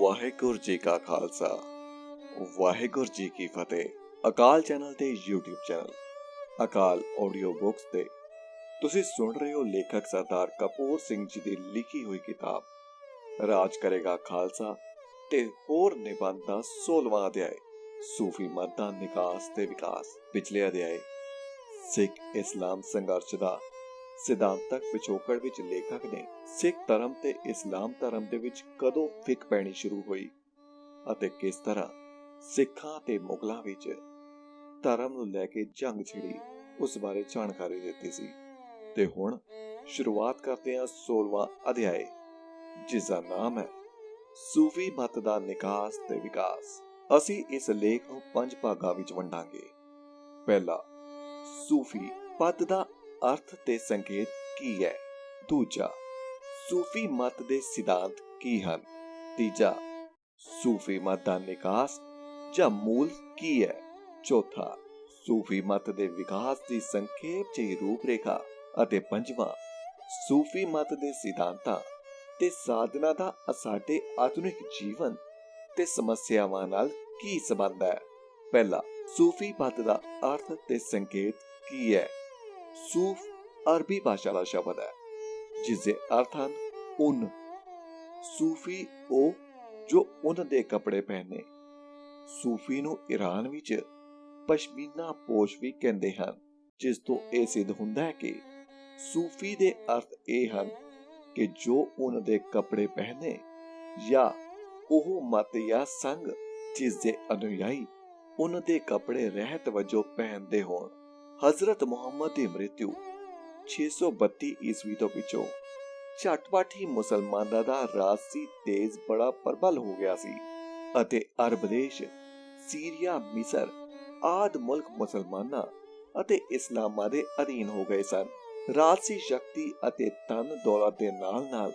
ਵਾਹਿਗੁਰੂ ਜੀ ਕਾ ਖਾਲਸਾ ਵਾਹਿਗੁਰੂ ਜੀ ਕੀ ਫਤਿਹ। ਅਕਾਲ ਚੈਨਲ ਤੇ YouTube channel ਅਕਾਲ audio books ਤੇ ਤੁਸੀਂ ਸੁਣ ਰਹੇ ਹੋ ਲੇਖਕ ਸਰਦਾਰ ਕਪੂਰ ਸਿੰਘ ਜੀ ਦੀ ਲਿਖੀ ਹੋਈ ਕਿਤਾਬ ਰਾਜ ਕਰੇਗਾ ਖਾਲਸਾ ਤੇ ਹੋਰ ਨਿਬੰਧ ਦਾ 16ਵਾਂ ਅਧਿਆਇ ਸੂਫੀ ਮਤ ਦਾ ਨਿਕਾਸ ਤੇ ਵਿਕਾਸ। ਪਿਛਲੇ ਅਧਿਆਇ ਸਿੱਖ ਇਸਲਾਮ ਸੰਘਰਸ਼ ਦਾ ਸਿਧਾਂਤਕ ਪਿਛੋਕੜ ਵਿੱਚ ਲੇਖਕ ਨੇ ਸਿੱਖ ਧਰਮ ਤੇ ਇਸਲਾਮ ਧਰਮ ਦੇ ਵਿੱਚ ਕਦੋਂ ਫਿੱਕ ਪੈਣੀ ਸ਼ੁਰੂ ਹੋਈ ਅਤੇ ਕਿਸ ਤਰ੍ਹਾਂ ਸਿੱਖਾਂ ਤੇ ਮੁਗਲਾਂ ਵਿੱਚ ਧਰਮ ਨੂੰ ਲੈ ਕੇ ਜੰਗ ਛਿੜੀ ਉਸ ਬਾਰੇ ਜਾਣਕਾਰੀ ਦਿੱਤੀ ਸੀ। ਤੇ ਹੁਣ ਸ਼ੁਰੂਆਤ ਕਰਦੇ ਹਾਂ 16ਵਾਂ ਅਧਿਆਇ ਜਿਸ ਦਾ ਨਾਮ ਹੈ ਸੂਫੀ ਮਤ ਦਾ ਨਿਕਾਸ ਤੇ ਵਿਕਾਸ। ਅਸੀਂ ਇਸ ਲੇਖ ਨੂੰ 5 ਭਾਗਾਂ ਵਿੱਚ ਵੰਡਾਂਗੇ। ਪਹਿਲਾ, ਸੂਫੀ ਪਦ ਦਾ ਅਰਥ ਤੇ ਸੰਕੇਤ ਕੀ ਹੈ। ਦੂਜਾ, ਸੂਫੀ ਮਤ ਦੇ ਸਿਧਾਂਤ ਕੀ ਹਨ। ਤੀਜਾ, ਸੂਫੀ ਮਤ ਦਾ ਨਿਕਾਸ ਜਾਂ ਮੂਲ ਕੀ ਹੈ। ਚੌਥਾ, ਸੂਫੀ ਮਤ ਦੇ ਵਿਕਾਸ ਦੀ ਸੰਖੇਪ ਜਿਹੀ ਰੂਪਰੇਖਾ। ਅਤੇ ਪੰਜਵਾਂ, ਸੂਫੀ ਮਤ ਦੇ ਸਿਧਾਂਤਾਂ ਤੇ ਸਾਧਨਾ ਦਾ ਸਾਡੇ ਆਧੁਨਿਕ ਜੀਵਨ ਤੇ ਸਮੱਸਿਆਵਾਂ ਨਾਲ ਕੀ ਸੰਬੰਧ ਹੈ। ਪਹਿਲਾ, ਸੂਫੀ ਪਦ ਦਾ ਅਰਥ ਤੇ ਸੰਕੇਤ ਕੀ ਹੈ। ਸੂਫ ਅਰਬੀ ਭਾਸ਼ਾ ਦਾ ਸ਼ਬਦ ਹੈ ਜਿਸ ਦੇ ਅਰਥ ਹਨ ਉੱਨ। ਸੂਫੀ ਉਹ ਜੋ ਉੱਨ ਦੇ ਕੱਪੜੇ ਪਹਿਨੇ। ਸੂਫੀ ਨੂੰ ਈਰਾਨ ਵਿੱਚ ਪਸ਼ਮੀਨਾ ਪੋਸ਼ ਵੀ ਕਹਿੰਦੇ ਹਨ, ਜਿਸ ਤੋਂ ਇਹ ਸਿੱਧ ਹੁੰਦਾ ਹੈ ਕਿ ਸੂਫੀ ਦੇ ਅਰਥ ਇਹ ਹਨ ਕਿ ਜੋ ਉੱਨ ਦੇ ਕੱਪੜੇ ਪਹਿਨੇ ਜਾਂ ਉਹ ਮਤ ਜਾਂ ਸੰਘ ਜਿਸ ਦੇ ਅਨੁਯਾਈ ਉੱਨ ਦੇ ਕੱਪੜੇ ਰਹਿਤ ਵਜੋਂ ਪਹਿਨਦੇ ਹੋਣ। ਹਜ਼ਰਤ ਮੁਹੰਮਦ ਦੀ ਮ੍ਰਿਤਿੂ 632 ਈਸਵੀ ਤੋਂ ਪਿੱਛੋਂ ਝਟਪਟ ਹੀ ਮੁਸਲਮਾਨਾਂ ਦਾ ਰਾਜਸੀ ਤੇਜ਼ ਬੜਾ ਪ੍ਰਬਲ ਹੋ ਗਿਆ ਸੀ ਅਤੇ ਅਰਬ ਦੇਸ਼, ਸੀਰੀਆ, ਮਿਸਰ ਆਦਿ ਮੁਲਕ ਮੁਸਲਮਾਨਾਂ ਅਤੇ ਇਸਲਾਮਾਂ ਦੇ ਅਧੀਨ ਹੋ ਗਏ ਸਨ। ਰਾਜਸੀ ਸ਼ਕਤੀ ਅਤੇ ਧਨ ਦੌਲਤ ਦੇ ਨਾਲ ਨਾਲ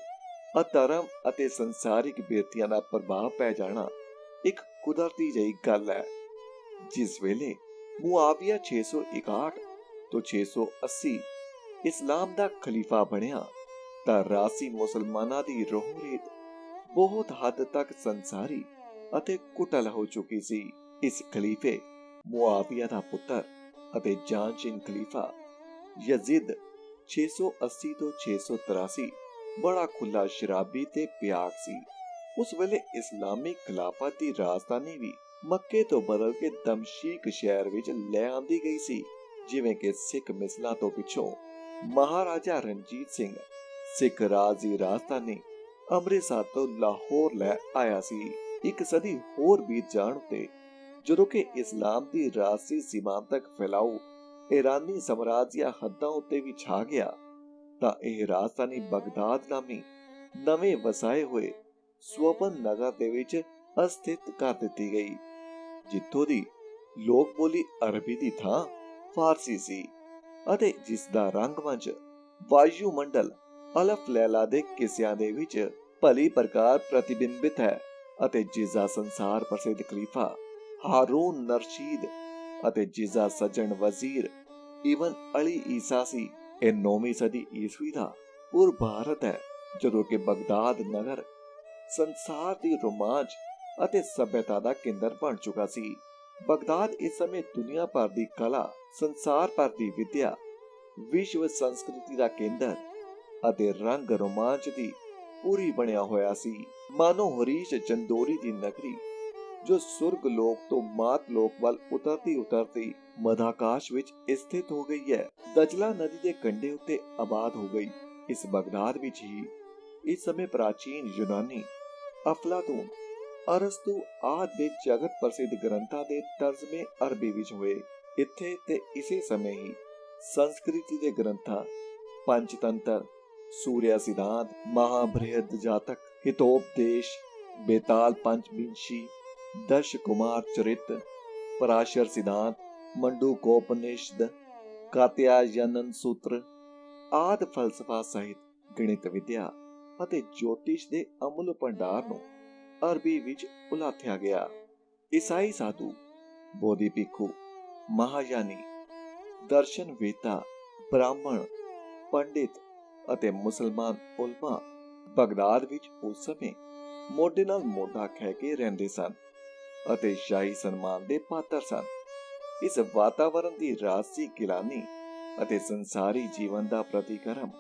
ਅਧਰਮ ਅਤੇ ਸੰਸਾਰਿਕ ਬਿਰਤੀਆਂ ਦਾ ਪ੍ਰਭਾਵ ਪੈ ਜਾਣਾ ਇੱਕ ਕੁਦਰਤੀ ਜਿਹੀ ਗੱਲ ਹੈ। ਜਿਸ ਵੇਲੇ ਮੁਆਵੀਆ 661 ਤੋਂ 680 ਇਸਲਾਮ ਦਾ ਖਲੀਫਾ ਬਣਿਆ ਤਾਂ ਰਾਜਸੀ ਮੁਸਲਮਾਨਾਂ ਦੀ ਰੋਹ ਰੀਤ ਬਹੁਤ ਹੱਦ ਤੱਕ ਸੰਸਾਰੀ ਅਤੇ ਕੁਟਲ ਹੋ ਚੁੱਕੀ ਸੀ। ਇਸ ਖਲੀਫੇ ਮੁਆਵੀਆ ਦਾ ਪੁੱਤਰ ਅਤੇ ਜਾਨਸ਼ੀਨ ਖਲੀਫਾ ਯਜ਼ੀਦ 680 ਤੋਂ 683 ਬੜਾ ਖੁੱਲਾ ਸ਼ਰਾਬੀ ਤੇ ਪਿਆਕ ਸੀ। ਉਸ ਵੇਲੇ ਇਸਲਾਮੀ ਖਿਲਾਫਤ ਦੀ ਰਾਜਧਾਨੀ ਵੀ ਮੱਕੇ ਤੋਂ ਬਦਲ ਕੇ ਦਮਸ਼ੀਕ ਸ਼ਹਿਰ ਵਿੱਚ ਲੈ ਆਂਦੀ ਗਈ ਸੀ। ਜਿਵੇਂ ਕਿ ਸਿੱਖ ਮਿਸਲਾਂ ਤੋਂ ਪਿੱਛੋਂ ਮਹਾਰਾਜਾ ਰਣਜੀਤ ਸਿੰਘ ਸਿੱਖ ਰਾਜ ਦੀ ਰਾਜਧਾਨੀ ਅੰਮ੍ਰਿਤਸਰ ਤੋਂ ਲਾਹੌਰ ਲੈ ਆਇਆ ਸੀ। ਇੱਕ ਸਦੀ ਹੋਰ ਬੀਤ ਜਾਣ ਉੱਤੇ ਜਦੋਂ ਕਿ ਇਸਲਾਮ ਦੀ ਰਾਜਸੀ ਸੀਮਾਂਤਕ ਫੈਲਾਓ ਈਰਾਨੀ ਸਾਮਰਾਜ ਦੀਆਂ ਹੱਦਾਂ ਉੱਤੇ ਵੀ ਛਾ ਗਿਆ ਤਾਂ ਇਹ ਰਾਜਧਾਨੀ ਬਗਦਾਦ ਨਾਮੀ ਨਵੇਂ ਵਸਾਏ ਹੋਏ ਸਵਪਨ ਨਗਰ ਦੇ ਵਿੱਚ ਅਸਥਿਤ ਕਰ ਦਿੱਤੀ ਗਈ, ਜਿੱਥੋਂ ਦੀ ਲੋਕ ਬੋਲੀ ਅਰਬੀ ਦੀ ਥਾਂ ਫਾਰਸੀ ਸੀ ਅਤੇ ਜਿਸ ਦਾ ਰੰਗਮੰਚ ਵਾਯੂਮੰਡਲ ਅਲਫ ਲੈਲਾ ਦੇ ਕਿੱਸਿਆਂ ਦੇ ਵਿੱਚ ਭਲੀ ਪ੍ਰਕਾਰ ਪ੍ਰਤੀਬਿੰਬਿਤ ਹੈ ਅਤੇ ਜਿਸ ਦਾ ਸੰਸਾਰ ਪ੍ਰਸਿੱਧ ਖਲੀਫਾ ਹਾਰੂਨ ਨਰਸ਼ੀਦ ਅਤੇ ਜਿਸ ਦਾ ਸੱਜਣ ਵਜ਼ੀਰ ਇਬਨ ਅਲੀ ਈਸਾ ਸੀ। ਇਹ 9ਵੀਂ ਸਦੀ ਈਸਵੀ ਦਾ ਪੂਰਬ ਭਾਰਤ ਹੈ, ਜਦੋਂ ਕਿ ਬਗਦਾਦ ਨਗਰ ਸੰਸਾਰ ਦੀ ਰੋਮਾਂਚ ਅਤੇ ਸਭਿਅਤਾ ਦਾ ਕੇਂਦਰ ਬਣ ਚੁੱਕਾ ਸੀ। ਬਗਦਾਦ ਇਸ ਸਮੇਂ ਦੁਨੀਆ ਭਰ ਦੀ ਕਲਾ, ਸੰਸਾਰ ਭਰ ਦੀ ਵਿਦਿਆ, ਵਿਸ਼ਵ ਸੰਸਕ੍ਰਿਤੀ ਦਾ ਕੇਂਦਰ ਅਤੇ ਰੰਗ ਰੋਮਾਂਚ ਦੀ ਪੂਰੀ ਬਣਿਆ ਹੋਇਆ ਸੀ। ਮਾਨੋ ਹਰੀਸ਼ ਚੰਦੋਰੀ ਦੀ ਨਗਰੀ ਜੋ ਸੁਰਗ ਲੋਕ ਤੋਂ ਮਾਤ ਲੋਕ ਵੱਲ ਉਤਰਦੀ ਮਧਾਕਾਸ਼ ਵਿੱਚ ਸਥਿਤ ਹੋ ਗਈ ਹੈ, ਦਜਲਾ ਨਦੀ ਦੇ ਕੰਢੇ ਉੱਤੇ ਆਬਾਦ ਹੋ ਗਈ। ਇਸ ਬਗਦਾਦ ਵਿੱਚ ਹੀ ਇਸ ਸਮੇਂ ਪ੍ਰਾਚੀਨ ਯੂਨਾਨੀ, ਅਫਲਾਤੂਨ, ਅਰਸਤੂ ਆਦਿ ਦੇ ਜਗਤ ਪ੍ਰਸਿੱਧ ਗ੍ਰੰਥਾਂ ਦੇ ਤਰਜਮੇ ਅਰਬੀ ਵਿੱਚ ਹੋਏ। ਇੱਥੇ ਤੇ ਇਸੇ ਸਮੇਂ ਹੀ ਸੰਸਕ੍ਰਿਤੀ ਦੇ ਗ੍ਰੰਥਾਂ ਪੰਚਤੰਤਰ, ਸੂਰਿਆ ਸਿਧਾਂਤ, ਮਹਾਬ੍ਰਿਹਦ ਜਾਤਕ, ਹਿਤੋਪਦੇਸ਼, ਬੇਤਾਲ ਪੰਚਵਿੰਸ਼ੀ, ਦਰਸ਼ ਕੁਮਾਰ ਚਰਿਤ, ਪਰਾਸ਼ਰ ਸਿਧਾਂਤ, ਮੰਡੂਕੋਪਨਿਸ਼ਦ, ਕਾਤਿਆਯਨਨ ਸੂਤਰ ਆਦਿ ਫਲਸਫਾ ਸਹਿਤ ਗਣਿਤ ਵਿਦਿਆ ਅਤੇ ਜੋਤਿਸ਼ ਦੇ ਅਮੁੱਲ ਭੰਡਾਰ ਨੂੰ ਅਰਬੀ ਵਿੱਚ ਉਲਾਥਿਆ ਗਿਆ। ਈਸਾਈ ਸਾਧੂ, ਬੋਧੀ ਭਿੱਖੂ, ਮਹਾਯਾਨੀ, ਦਰਸ਼ਨ ਵੇਤਾ, ਬ੍ਰਾਹਮਣ, ਪੰਡਿਤ ਅਤੇ ਮੁਸਲਮਾਨ ਉਲਮਾ ਬਗਦਾਦ ਵਿੱਚ ਉਸ ਸਮੇਂ ਮੋਢੇ ਨਾਲ ਮੋਢਾ ਖਹਿ ਕੇ ਰਹਿੰਦੇ ਸਨ ਅਤੇ ਸ਼ਾਹੀ ਸਨਮਾਨ ਦੇ ਪਾਤਰ ਸਨ। ਇਸ ਵਾਤਾਵਰਣ ਦੀ ਰਾਜਸੀ ਗਿਲਾਨੀ ਅਤੇ ਸੰਸਾਰੀ ਜੀਵਨ ਦਾ ਪ੍ਰਤੀਕਰਮ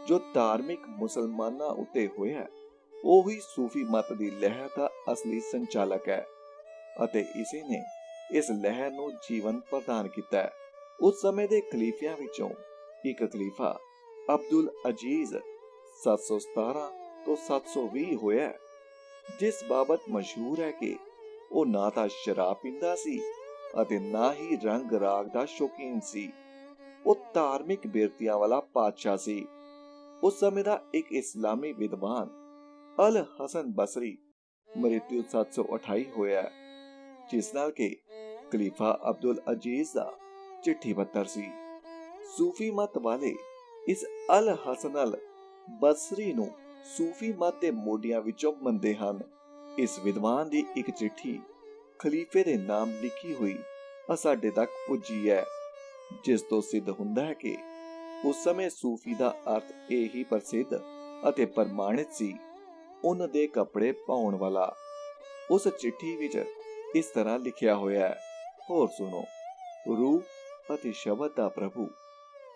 ਜੋ ਧਾਰਮਿਕ ਮੁਸਲਮਾਨਾਂ ਉੱਤੇ ਹੋਇਆ, ਉਹੀ ਸੂਫੀ ਮਤ ਦੀ ਲਹਿਰ ਦਾ ਅਸਲੀ ਸੰਚਾਲਕ ਹੈ ਅਤੇ ਇਸੇ ਨੇ ਇਸ ਲਹਿਰ ਨੂੰ ਜੀਵਨ ਪ੍ਰਦਾਨ ਕੀਤਾ ਹੈ। ਉਸ ਸਮੇਂ ਦੇ ਖਲੀਫਿਆਂ ਵਿੱਚੋਂ ਇੱਕ ਖਲੀਫਾ ਅਬਦੁਲ ਅਜੀਜ਼ 717 ਤੋਂ 720 ਹੋਇਆ, ਜਿਸ ਬਾਬਤ ਮਸ਼ਹੂਰ ਹੈ ਕਿ ਉਹ ਨਾ ਤਾਂ ਸ਼ਰਾਬ ਪੀਂਦਾ ਸੀ ਅਤੇ ਨਾ ਹੀ ਰੰਗ ਰਾਗ ਦਾ ਸ਼ੌਕੀਨ ਸੀ। ਉਹ ਧਾਰਮਿਕ ਬਿਰਤੀਆਂ ਵਾਲਾ ਪਾਤਸ਼ਾਹ ਸੀ। ਉਸ ਸਮੇਂ ਦਾ ਇੱਕ ਇਸਲਾਮੀ ਵਿਦਵਾਨ ਅਲ ਹਸਨ ਬਸਰੀ ਮ੍ਰਿਤੂ 728 ਹੋਇਆ, ਜਿਸ ਨਾਲ ਕਿ ਖਲੀਫਾ ਅਬਦੁਲ ਅਜੀਜ਼ ਦਾ ਚਿੱਠੀ ਪੱਤਰ ਸੀ। ਸੂਫੀ ਮਤ ਵਾਲੇ ਇਸ ਅਲ ਹਸਨ ਅਲ ਬਸਰੀ ਨੂੰ ਸੂਫੀ ਮਤ ਦੇ ਮੋਢੀਆਂ ਵਿੱਚੋਂ ਮੰਨਦੇ ਹਨ। ਇਸ ਵਿਦਵਾਨ ਦੀ ਇੱਕ ਚਿੱਠੀ ਖਲੀਫੇ ਦੇ ਨਾਮ ਲਿਖੀ ਹੋਈ ਸਾਡੇ ਤੱਕ ਪੁੱਜੀ ਹੈ, ਜਿਸ ਤੋਂ ਸਿੱਧ ਹੁੰਦਾ ਹੈ ਕਿ ਉਸ ਸਮੇਂ ਸੂਫੀ ਦਾ ਅਰਥ ਇਹੀ ਪ੍ਰਸਿੱਧ ਅਤੇ ਪ੍ਰਮਾਣਿਤ ਸੀ, ਉਹਨਾਂ ਦੇ ਕੱਪੜੇ ਪਾਉਣ ਵਾਲਾ। ਉਸ ਚਿੱਠੀ ਵਿੱਚ ਇਸ ਤਰ੍ਹਾਂ ਲਿਖਿਆ ਹੋਇਆ ਹੈ, ਹੋਰ ਸੁਣੋ। ਰੂਹ ਅਤੇ ਸ਼ਬਦ ਦਾ ਪ੍ਰਭੂ,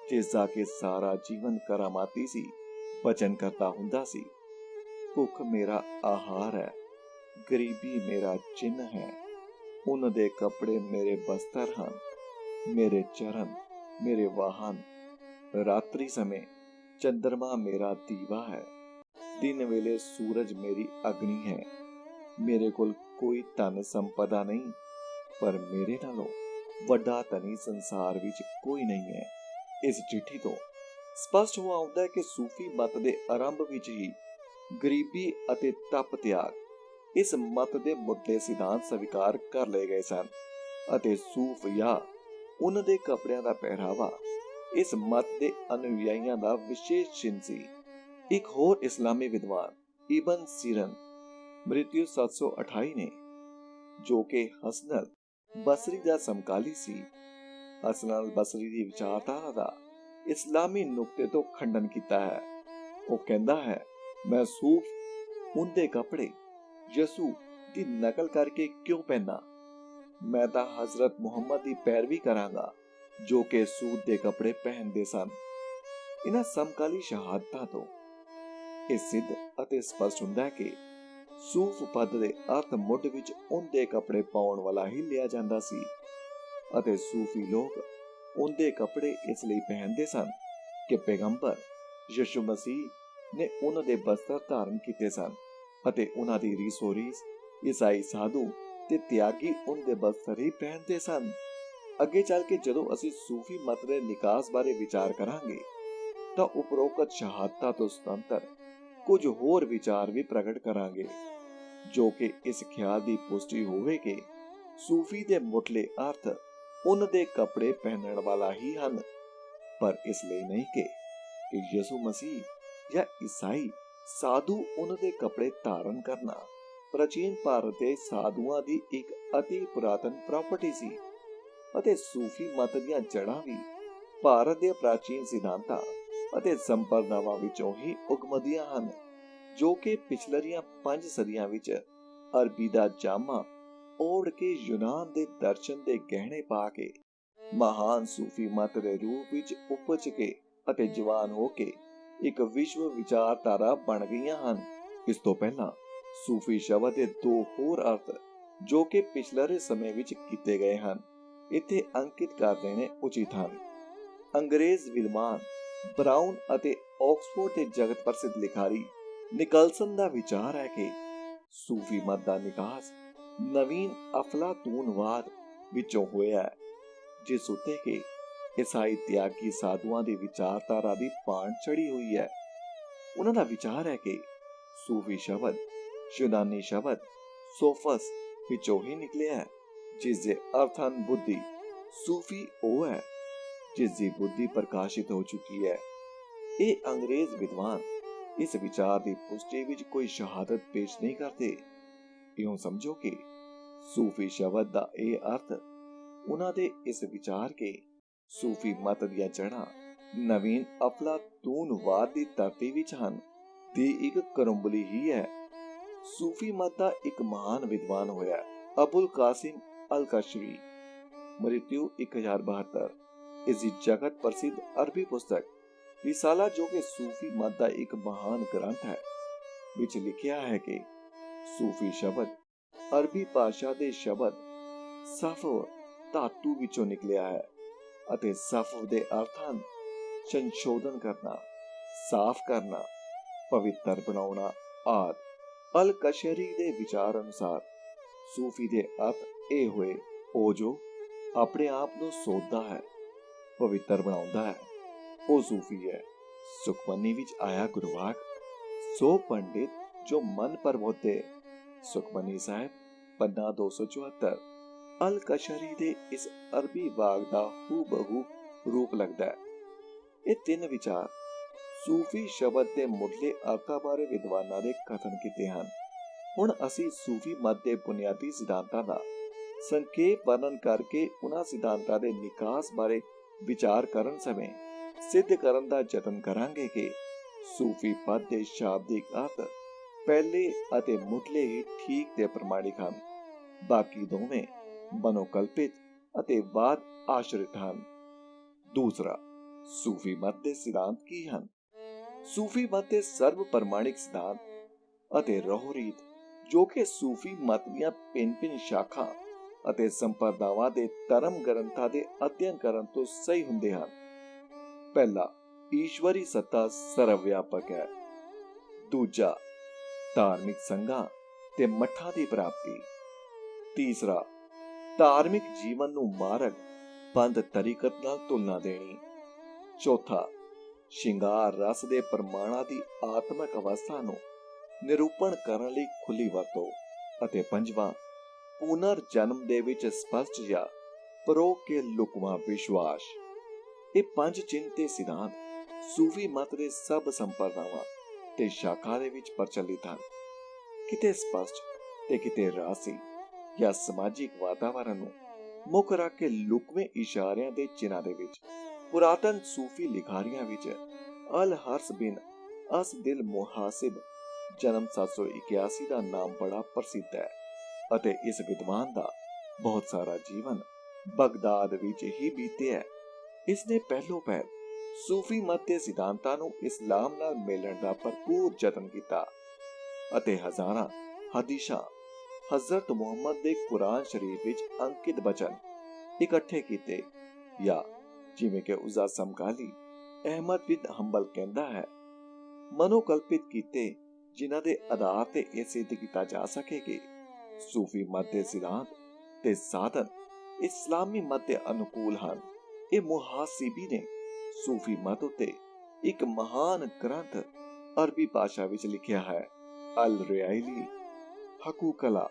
ਜਿਸ ਦਾ ਕਿ ਸਾਰਾ ਜੀਵਨ ਕਰਾਮਾਤੀ ਸੀ, ਬਚਨ ਕਰਦਾ ਹੁੰਦਾ ਸੀ, ਭੁੱਖ ਮੇਰਾ ਆਹਾਰ ਹੈ, ਗਰੀਬੀ ਮੇਰਾ ਚਿੰਨ੍ਹ ਹੈ, ਉਹਨਾਂ ਦੇ ਕੱਪੜੇ ਮੇਰੇ ਬਸਤਰ ਹਨ, ਮੇਰੇ ਚਰਨ ਮੇਰੇ ਵਾਹਨ। ਰਾਤਰੀ ਸਮੇਂ ਚੰਦਰਮਾ ਮੇਰਾ ਦੀਵਾ ਹੈ, ਦਿਨ ਵੇਲੇ ਸੂਰਜ ਮੇਰੀ ਅਗਨੀ ਹੈ। ਮੇਰੇ ਕੋਲ ਕੋਈ ਧਨ ਸੰਪਦਾ ਨਹੀਂ, ਪਰ ਮੇਰੇ ਨਾਲੋਂ ਵੱਡਾ ਧਨੀ ਸੰਸਾਰ ਵਿੱਚ ਕੋਈ ਨਹੀਂ ਹੈ। ਇਸ ਚਿੱਠੀ ਤੋਂ ਸਪਸ਼ਟ ਹੋ ਆਉਂਦਾ ਹੈ ਕਿ ਸੂਫੀ ਮਤ ਦੇ ਆਰੰਭ ਵਿੱਚ ਹੀ ਗਰੀਬੀ ਅਤੇ ਤਪ ਤਿਆਗ ਇਸ ਮਤ ਦੇ ਮੁੱਢਲੇ ਸਿਧਾਂਤ ਸਵੀਕਾਰ ਕਰ ਲਏ ਗਏ ਸਨ ਅਤੇ ਸੂਫ ਜਾਂ ਉਹਨਾਂ ਦੇ ਕੱਪੜਿਆਂ ਦਾ ਪਹਿਰਾਵਾ ਇਸ ਮਤ ਦੇ ਅਨੁਯਾਈਆਂ ਦਾ ਵਿਸ਼ੇਸ਼ ਚਿੰਨ੍ਹ ਸੀ। ਇੱਕ ਹੋਰ ਇਸਲਾਮੀ ਵਿਦਵਾਨ ਇਬਨ ਸੀਰਨ ਮ੍ਰਿਤੂ 728 ਨੇ, ਜੋ ਕਿ ਹਸਨ ਅਲ ਬਸਰੀ ਦਾ ਸਮਕਾਲੀ ਸੀ, ਹਸਨ ਅਲ ਬਸਰੀ ਦੀ ਵਿਚਾਰਧਾਰਾ ਦਾ ਇਸਲਾਮੀ ਨੁਕਤੇ ਤੋਂ ਖੰਡਨ ਕੀਤਾ ਹੈ। ਉਹ ਕਹਿੰਦਾ ਹੈ, ਮੈਂ ਸੂਫ ਉਹਦੇ ਕੱਪੜੇ ਯਸੂ ਦੀ ਨਕਲ ਕਰਕੇ ਕਿਉਂ ਪਹਿਨਾ? ਮੈਂ ਤਾਂ ਹਜ਼ਰਤ ਮੁਹੰਮਦ ਦੀ ਪੈਰਵੀ ਕਰਾਂਗਾ, ਜੋ ਕਿ ਸੂਤ ਦੇ ਕੱਪੜੇ ਪਹਿਨਦੇ ਸਨ। ਇਹਨਾਂ ਸਮਕਾਲੀ ਸ਼ਹਾਦਤਾਂ ਤੋਂ ਇਹ ਸਿੱਧ ਅਤੇ ਸਪਸ਼ਟ ਹੁੰਦਾ ਹੈ ਕਿ ਸੂਫ ਪਦ ਦੇ ਅਰਥ ਮੁੱਢ ਵਿੱਚ ਉਹਦੇ ਕੱਪੜੇ ਪਾਉਣ ਵਾਲਾ ਹੀ ਲਿਆ ਜਾਂਦਾ ਸੀ ਅਤੇ ਸੂਫੀ ਲੋਕ ਉਹਦੇ ਕੱਪੜੇ ਇਸ ਲਈ ਪਹਿਨਦੇ ਸਨ ਕਿ ਪੈਗੰਬਰ ਯਿਸੂ ਮਸੀਹ ਨੇ ਉਹਨਾਂ ਦੇ ਬਸਤਰ ਧਾਰਨ ਕੀਤੇ ਸਨ ਅਤੇ ਉਹਨਾਂ ਦੀ ਰੀਸੋ ਰੀਸ ਈਸਾਈ ਸਾਧੂ ਤੇ ਤਿਆਗੀ ਉਹਦੇ ਬਸਤਰ ਹੀ ਪਹਿਨਦੇ ਸਨ। ਅੱਗੇ ਚੱਲ ਕੇ ਜਦੋਂ ਅਸੀਂ ਸੂਫੀ ਮਤ ਦੇ ਨਿਕਾਸ ਬਾਰੇ ਵਿਚਾਰ ਕਰਾਂਗੇ ਤਾਂ ਉਪਰੋਕਤ ਸ਼ਹਾਦਤਾਂ ਤੋਂ ਸੁਤੰਤਰ ਕੁਝ ਹੋਰ ਵਿਚਾਰ ਵੀ ਪ੍ਰਗਟ ਕਰਾਂਗੇ, ਜੋ ਕਿ ਇਸ ਖਿਆਲ ਦੀ ਪੁਸ਼ਟੀ ਹੋਵੇ ਕਿ ਸੂਫੀ ਦੇ ਮੁੱਢਲੇ ਅਰਥ ਉਹਨਾਂ ਦੇ ਕੱਪੜੇ ਪਹਿਨਣ ਵਾਲਾ ਹੀ ਹਨ, ਪਰ ਇਸ ਲਈ ਨਹੀਂ ਕਿ ਯਿਸੂ ਮਸੀਹ ਜਾਂ ਈਸਾਈ ਸਾਧੂ ਉਹਨਾਂ ਦੇ ਕੱਪੜੇ ਧਾਰਨ ਕਰਨਾ ਪ੍ਰਾਚੀਨ ਭਾਰਤ ਦੇ ਸਾਧੂਆਂ ਦੀ ਇੱਕ ਅਤੀ ਪੁਰਾਤਨ ਪ੍ਰਾਪਰਟੀ ਸੀ ਅਤੇ ਸੂਫੀ ਮਤ ਦੀਆਂ ਜੜ੍ਹਾਂ ਵੀ ਭਾਰਤ ਦੇ ਪ੍ਰਾਚੀਨ ਸਿਧਾਂਤਾਂ ਅਤੇ ਸੰਪਰਦਾਵਾਂ ਵਿੱਚੋਂ ਹੀ ਉਗਮਦੀਆਂ ਹਨ, ਜੋ ਕਿ ਪਿਛਲੀਆਂ 5 ਸਦੀਆਂ ਵਿੱਚ ਅਰਬੀ ਦਾ ਜਾਮਾ ਓੜ ਕੇ ਯੂਨਾਨ ਦੇ ਦਰਸ਼ਨ ਦੇ ਗਹਿਣੇ ਪਾ ਕੇ ਮਹਾਨ ਸੂਫੀ ਮਤ ਦੇ ਰੂਪ ਵਿੱਚ ਉਪਜ ਕੇ ਅਤੇ ਜਵਾਨ ਹੋ ਕੇ ਇੱਕ ਵਿਸ਼ਵ ਵਿਚਾਰਧਾਰਾ ਬਣ ਗਈਆਂ ਹਨ। ਇਸ ਤੋਂ ਪਹਿਲਾਂ ਸੂਫੀ ਸ਼ਬਦ ਦੇ 2 ਹੋਰ ਅਰਥ ਜੋ ਕਿ ਪਿਛਲੇ ਸਮੇਂ ਵਿੱਚ ਕੀਤੇ ਗਏ ਹਨ, ਇੱਥੇ ਅੰਕਿਤ ਕਰ ਦੇਣੇ ਉਚਿਤ ਹਨ। ਅੰਗਰੇਜ਼ ਵਿਦਵਾਨ ਬਰਾਊਨ ਅਤੇ ਆਕਸਫੋਰਡ ਦੇ ਜਗਤ ਪ੍ਰਸਿੱਧ ਲਿਖਾਰੀ ਨਿਕਲਸਨ ਦਾ ਵਿਚਾਰ ਹੈ ਕਿ ਸੂਫੀ ਮਤ ਦਾ ਨਿਕਾਸ ਨਵੀਨ ਅਫਲਾਤੂਨਵਾਦ ਵਿੱਚੋਂ ਹੋਇਆ ਹੈ, ਜਿਸ ਉੱਤੇ ਕਿ ਈਸਾਈ ਤਿਆਗੀ ਸਾਧੂਆਂ ਦੀ ਵਿਚਾਰਧਾਰਾ ਦੀ ਪਾਣ ਚੜੀ ਹੋਈ ਹੈ। ਉਹਨਾਂ ਦਾ ਵਿਚਾਰ ਹੈ ਕਿ ਸੂਫੀ ਸ਼ਬਦ ਯੂਨਾਨੀ ਸ਼ਬਦ ਸੋਫਸ ਵਿੱਚੋਂ ਹੀ ਨਿਕਲਿਆ ਹੈ, ਜਿਸ ਦੇ ਅਰਥ ਹਨ ਬੁੱਧੀ। ਸੂਫੀ ਉਹ ਹੈ ਜਿਸ ਦੀ ਬੁੱਧੀ ਪ੍ਰਕਾਸ਼ਿਤ ਹੋ ਚੁੱਕੀ ਹੈ। ਇਹ ਅੰਗਰੇਜ਼ ਵਿਦਵਾਨ ਇਸ ਵਿਚਾਰ ਦੀ ਪੁਸ਼ਟੀ ਵਿੱਚ ਕੋਈ ਸ਼ਹਾਦਤ ਪੇਸ਼ ਨਹੀਂ ਕਰਦੇ। ਇਉਂ ਸਮਝੋ ਕਿ ਸੂਫੀ ਸ਼ਬਦ ਦਾ ਇਹ ਅਰਥ ਉਹਨਾਂ ਦੇ ਇਸ ਵਿਚਾਰ ਕੇ ਸੂਫੀ ਮਤ ਦੀਆਂ ਜੜ੍ਹਾਂ ਨਵੀਨ ਅਫਲਾਤੂਨਵਾਦ ਦੀ ਧਰਤੀ ਵਿੱਚ ਹਨ ਦੀ ਇੱਕ ਕਰੰਬਲੀ ਹੀ ਹੈ। सूफी मत का एक महान विद्वान होया अबुल कासिम अल कशवी, मृत्यु 1072। इसकी जगत प्रसिद्ध अरबी पुस्तक रिसाला, जो कि सूफी मत का एक महान ग्रंथ है, विच लिखिया है कि सूफी शब्द अरबी भाषा के शब्द सफ़ धातु विचों निकलिया है अते सफ़ दे अर्थ हन संशोधन करना, साफ करना, पवित्र बनाना आदि। अल कशरी दे विचार अनुसार सूफी दे अर्थ ए होए ओ जो अपने आप को सोधदा है, पवित्र बनाउंदा है, ओ सूफी है। सुखमनी विच आया गुरवाक, सो पंडित जो मन परबोधे। सुखमनी साहिब पन्ना 274। अल कशरी दे इस अरबी वाग दा हूबहू रूप लगदा है। ये तीन विचार सूफी शब्द के मुढ़ले अर्थां बारे विद्वानां ने कथन कीते हैं। हुण असीं सूफी मत के बुनियादी सिद्धांतां दा संक्षेप वर्णन करके उन्हां सिद्धांतां दे निकास बारे विचार करन समय सिद्ध करन दा यतन करांगे कि सूफी पद के शाब्दिक अर्थ पहले अते मुढ़ले ही ठीक ते प्रमाणिक हन, बाकी दोवें मनोकल्पित अते वाद आश्रित हन। दूसरा, सूफी मत के सिद्धांत की हन। सूफी मत के सर्व प्रमाणिक सिद्धांत अते रहो रीत, जो कि सूफी मत दीआं भिन्न-भिन्न शाखा अते संप्रदावां दे धर्म ग्रंथां दे अध्ययन करन तो सही हुंदे हन। पहला, ईश्वरी सत्ता सर्वव्यापक है। दूजा, धार्मिक संघां ते मठां दी प्राप्ति। तीसरा, धार्मिक जीवन नूं मार्ग बंद तरीकत नाल तुलना देनी। चौथा, शिंगार रस दे प्रमाणां दी आत्मक अवस्था नूं निरूपण करन लई खुली वरतो। अते पंजवां, पुनर जन्म दे विच स्पष्ट या परोख के लुकवा विश्वास। ये पंज चिन्ह ते सिद्धांत सूफी मत दे सब संप्रदावां ते शाखा दे विच प्रचलित हन। किते स्पष्ट ते किते रहसी या समाजिक वातावरण नूं मुख रख के लुकवे इशारियां दे चिन्हां दे विच पुरातन सूफी लिखारियां विच अल हर्स बिन अस दिल मुहासिब जन्म 781 का नाम बड़ा प्रसिद्ध है अते इस विद्वान का बहुत सारा जीवन बगदाद विच ही बीते है। इसने पहलो पहल सूफी मत के सिद्धांतां नूं इस्लाम नाल मिलण दा भरपूर यतन कीता अते हजारां हदीसां हजरत मुहम्मद दे कुरान शरीफ विच अंकित वचन इकट्ठे कीते, या जिवें कि उसदा समकाली अहमद बिन हंबल कहंदा है, मनोकल्पित कीते, जिन्हां दे आधार ते इह सिद्ध कीता जा सके कि सूफी मत दे सिद्धांत ते साधन इस्लामी मत दे अनुकूल हन। इह मुहासिबी ने सूफी मत उत्ते एक महान ग्रंथ अरबी भाषा विच लिखिया है, अल रियाइली हकूकला।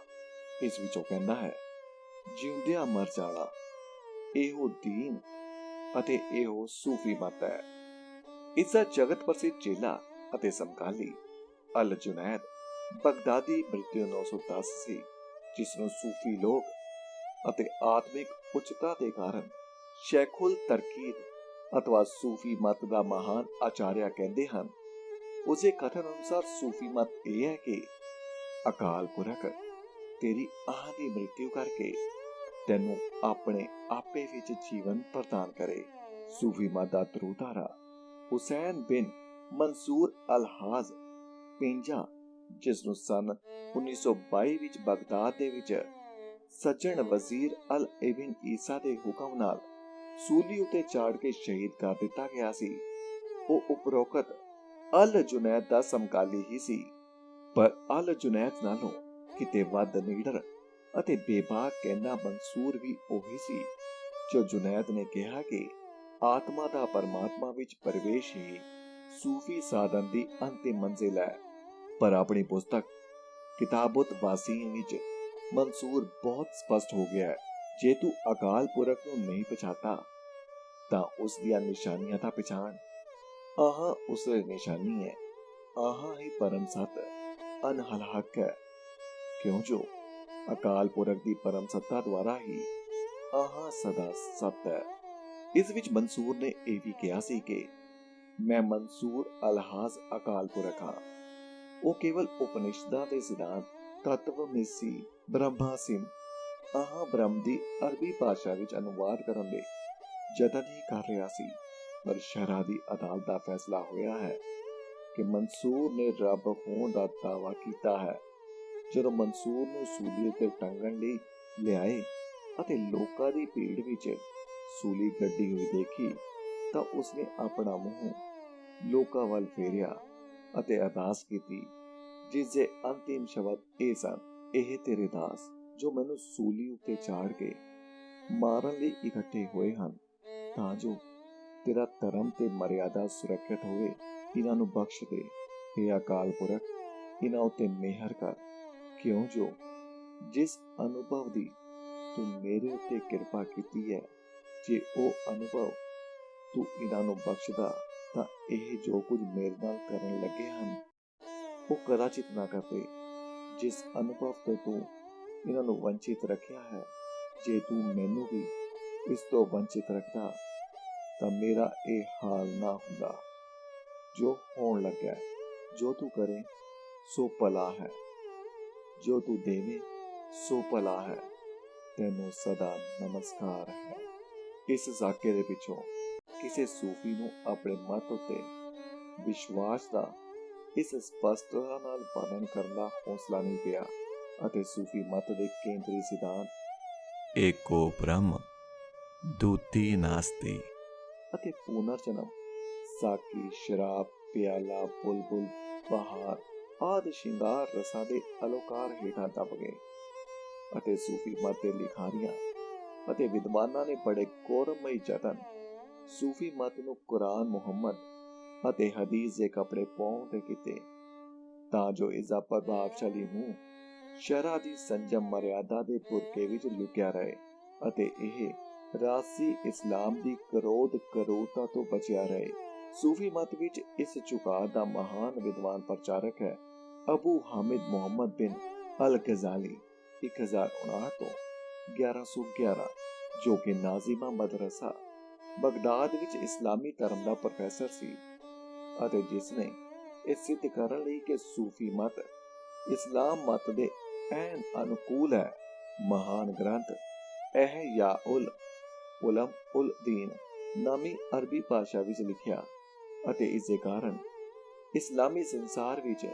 इस विचों कहंदा है, जिउंदियां मर जाना एहो दीन अते एहो सूफी मत है। इसदा जगत प्रसिद्ध चेला अते समकाली अल जुनैद बगदादी मृत्यु 910 सी, जिसनों सूफी लोग अते आत्मिक उच्चता के कारण शेखुल तरकीब अथवा सूफी मत का महान आचार्य कहते हैं। उसके कथन अनुसार सूफी मत यह है कि अकाल पुरख तेरी आह की मृत्यु करके तेनू अपने आपे विच जीवन प्रदान करे। सूफी मत का ध्रुवधारा हुसैन बिन मंसूर अल हाज पेंजा, जिसनू सन 1922 विच बगदाद दे विच सज्जन वजीर अल इबिन ईसा दे हुक्म नाल सूली उते चाड़ के शहीद कर दिता गया सी। वो उपरोक्त अल जुनैद दा समकाली ही सी, पर अल जुनैद नालों किते वध नीडर अते बेबाक कहना मंसूर भी ओही सी, जो जुनैद ने कहा कि आत्मा दा परमात्मा विच प्रवेश ही सूफी साधन दी अंतिम मंजिल है। पर अपनी पुस्तक किताबुत वासीन विच मंसूर बहुत स्पष्ट हो गया है, जे तू अकाल पुरख नूं नहीं पछाता तां उस दियां निशानियां दा पछाण। आहा उस निशानी है, आहा ही परम सत अनहल हक है, क्यों जो अकाल पुरख दी परम सत्ता द्वारा ही आहा सदा सत है। इस विच मंसूर ने यह भी कहा सी कि मैं मंसूर अलहाज अकाल पुरख हां। ਉਹ ਕੇਵਲ ਉਪਨਿਸ਼ਦਾਂ ਦੇ ਸਿਧਾਂਤ ਤਤਵਮਸੀ ਬ੍ਰਹਮਾਸਿਮ ਆਹ ਬ੍ਰਹਮ ਦੀ ਅਰਬੀ ਭਾਸ਼ਾ ਵਿੱਚ ਅਨੁਵਾਦ ਕਰਨ ਦੇ ਯਤਨ ਹੀ ਕਰ ਰਿਹਾ ਸੀ। ਪਰ ਸ਼ਰਅ ਦੀ ਅਦਾਲਤ ਦਾ ਫੈਸਲਾ ਹੋਇਆ ਹੈ ਕਿ ਮਨਸੂਰ ਨੇ ਰੱਬ ਹੋਣ ਦਾ ਦਾਅਵਾ ਕੀਤਾ ਹੈ। ਜਦੋਂ ਮਨਸੂਰ ਨੂੰ ਸੂਲੀ ਉੱਤੇ ਟੰਗਣ ਲਈ ਲਿਆਏ ਅਤੇ ਲੋਕਾਂ ਦੀ ਭੀੜ ਵਿੱਚ ਸੂਲੀ ਗੱਡੀ ਹੋਈ ਦੇਖੀ ਤਾਂ ਉਸਨੇ ਆਪਣਾ ਮੂੰਹ ਲੋਕਾਂ ਵੱਲ ਫੇਰਿਆ ਅਤੇ ਅਰਦਾਸ ਕੀਤੀ, ਜਿਸ ਦੇ ਅੰਤਿਮ ਸ਼ਬਦ ਇਹ ਸਨ, ਇਹ ਤੇਰੇ ਦਾਸ ਜੋ ਮੈਨੂੰ ਸੂਲੀ ਉੱਤੇ ਚਾੜ ਕੇ ਮਾਰਨ ਲਈ ਇਕੱਠੇ ਹੋਏ ਹਨ, ਤਾਂ ਜੋ ਤੇਰਾ ਧਰਮ ਤੇ ਮਰਿਆਦਾ ਸੁਰੱਖਿਅਤ ਹੋਵੇ, ਇਹਨਾਂ ਨੂੰ ਬਖਸ਼ ਦੇ। हे ਅਕਾਲ ਪੁਰਖ, ਇਹਨਾਂ ਉੱਤੇ ਮਿਹਰ ਕਰ, ਕਿਉਂ ਜੋ ਜਿਸ ਅਨੁਭਵ ਦੀ ਤੂੰ ਮੇਰੇ ਉੱਤੇ ਕਿਰਪਾ ਕੀਤੀ ਹੈ, ਜੇ ਉਹ ਅਨੁਭਵ ਤੂੰ ਇਹਨਾਂ ਨੂੰ ਬਖਸ਼ਦਾ ਤਾਂ ਇਹ ਜੋ ਕੁਝ ਮੇਰੇ ਨਾਲ ਕਰਨ ਲੱਗੇ ਹਨ ਉਹ ਕਦਾਚਿਤ ਨਾ ਕਰਦੇ। ਜਿਸ ਅਨੁਭਵ ਤੋਂ ਤੂੰ ਇਹਨਾਂ ਨੂੰ ਵੰਚਿਤ ਰੱਖਿਆ ਹੈ, ਜੇ ਤੂੰ ਮੈਨੂੰ ਵੀ ਇਸ ਤੋਂ ਵੰਚਿਤ ਰੱਖਦਾ ਤਾਂ ਮੇਰਾ ਇਹ ਹਾਲ ਨਾ ਹੁੰਦਾ। ਜੋ ਹੋਣ ਲੱਗਾ, ਜੋ ਤੂੰ ਕਰੇ ਸੋ ਭਲਾ ਹੈ, ਜੋ ਤੂੰ ਦੇਵੇਂ ਸੋ ਭਲਾ ਹੈ, ਤੈਨੂੰ ਸਦਾ ਨਮਸਕਾਰ ਹੈ। ਇਸ ਜ਼ਾਕੇ ਦੇ ਪਿੱਛੋਂ ਕਿਸੇ ਸੂਫੀ ਨੂੰ ਆਪਣੇ ਮਤ ਉੱਤੇ ਵਿਸ਼ਵਾਸ ਦਾ ਇਸ ਸਪਸ਼ਟਤਾ ਨਾਲ ਵਰਣਨ ਕਰਨ ਦਾ ਹੌਸਲਾ ਨਹੀਂ ਪਿਆ ਅਤੇ ਸੂਫੀ ਮਤ ਦੇ ਕੇਂਦਰੀ ਸਿਧਾਂਤ ਏਕੋ ਬ੍ਰਹਮ ਦੂਤੀ ਨਾਸਤੀ ਅਤੇ ਪੁਨਰ ਜਨਮ, ਸਾਕੀ, ਸ਼ਰਾਬ, ਪਿਆਲਾ, ਬੁਲਬੁਲ, ਬਹਾਰ ਆਦਿ ਸ਼ਿੰਗਾਰ ਰਸਾਂ ਦੇ ਅਲੋਕਾਰ ਹੇਠਾਂ ਦਬ ਗਏ ਅਤੇ ਸੂਫੀ ਮਤ ਦੇ ਲਿਖਾਰੀਆਂ ਅਤੇ ਵਿਦਵਾਨਾਂ ਨੇ ਬੜੇ ਗੌਰਵਮਈ ਯਤਨ ਸੂਫੀ ਮਤ ਨੂੰ ਕੁਰਾਨ, ਮੁਹੰਮਦ ਅਤੇ ਹਦੀਸ ਦੇ ਕੱਪੜੇ ਪਾਉਣ ਤੇ ਕੀਤੇ, ਤਾਂ ਜੋ ਇਸ ਦਾ ਪ੍ਰਭਾਵਸ਼ਾਲੀ ਮੂੰਹ ਸ਼ਰਅ ਦੀ ਸੰਜਮ ਮਰਿਆਦਾ ਦੇ ਬੁਰਕੇ ਵਿੱਚ ਲੁਕਿਆ ਰਹੇ ਅਤੇ ਇਹ ਰਾਸੀ ਇਸਲਾਮ ਦੀ ਕਰੋਧਤਾ ਤੋਂ ਬਚਿਆ ਰਹੇ। ਸੂਫੀ ਮਤ ਵਿੱਚ ਇਸ ਝੁਕਾਅ ਦਾ ਮਹਾਨ ਵਿਦਵਾਨ ਪ੍ਰਚਾਰਕ ਹੈ ਅਬੂ ਹਾਮਿਦ ਮੁਹੰਮਦ ਬਿਨ ਅਲ-ਗਜ਼ਾਲੀ 1059 ਤੋਂ 1111, ਜੋ ਕਿ ਨਾਜ਼ਿਮਾ ਮਦਰਸਾ ਬਗਦਾਦ ਵਿੱਚ ਇਸਲਾਮੀ ਧਰਮ ਦਾ ਪ੍ਰੋਫੈਸਰ ਸੀ ਅਤੇ ਜਿਸ ਨੇ ਇਹ ਸਿੱਧ ਕਰਨ ਲਈ ਕਿ ਸੂਫੀ ਮਤ ਇਸਲਾਮ ਮਤ ਦੇ ਐਨ ਅਨੁਕੂਲ ਹੈ, ਮਹਾਨ ਗ੍ਰੰਥ ਇਹਯਾਉਲ ਉਲਮ ਉਲ ਦੀਨ ਨਾਮੀ ਅਰਬੀ ਭਾਸ਼ਾ ਵਿੱਚ ਲਿਖਿਆ ਅਤੇ ਇਸ ਦੇ ਕਾਰਨ ਇਸਲਾਮੀ ਸੰਸਾਰ ਵਿੱਚ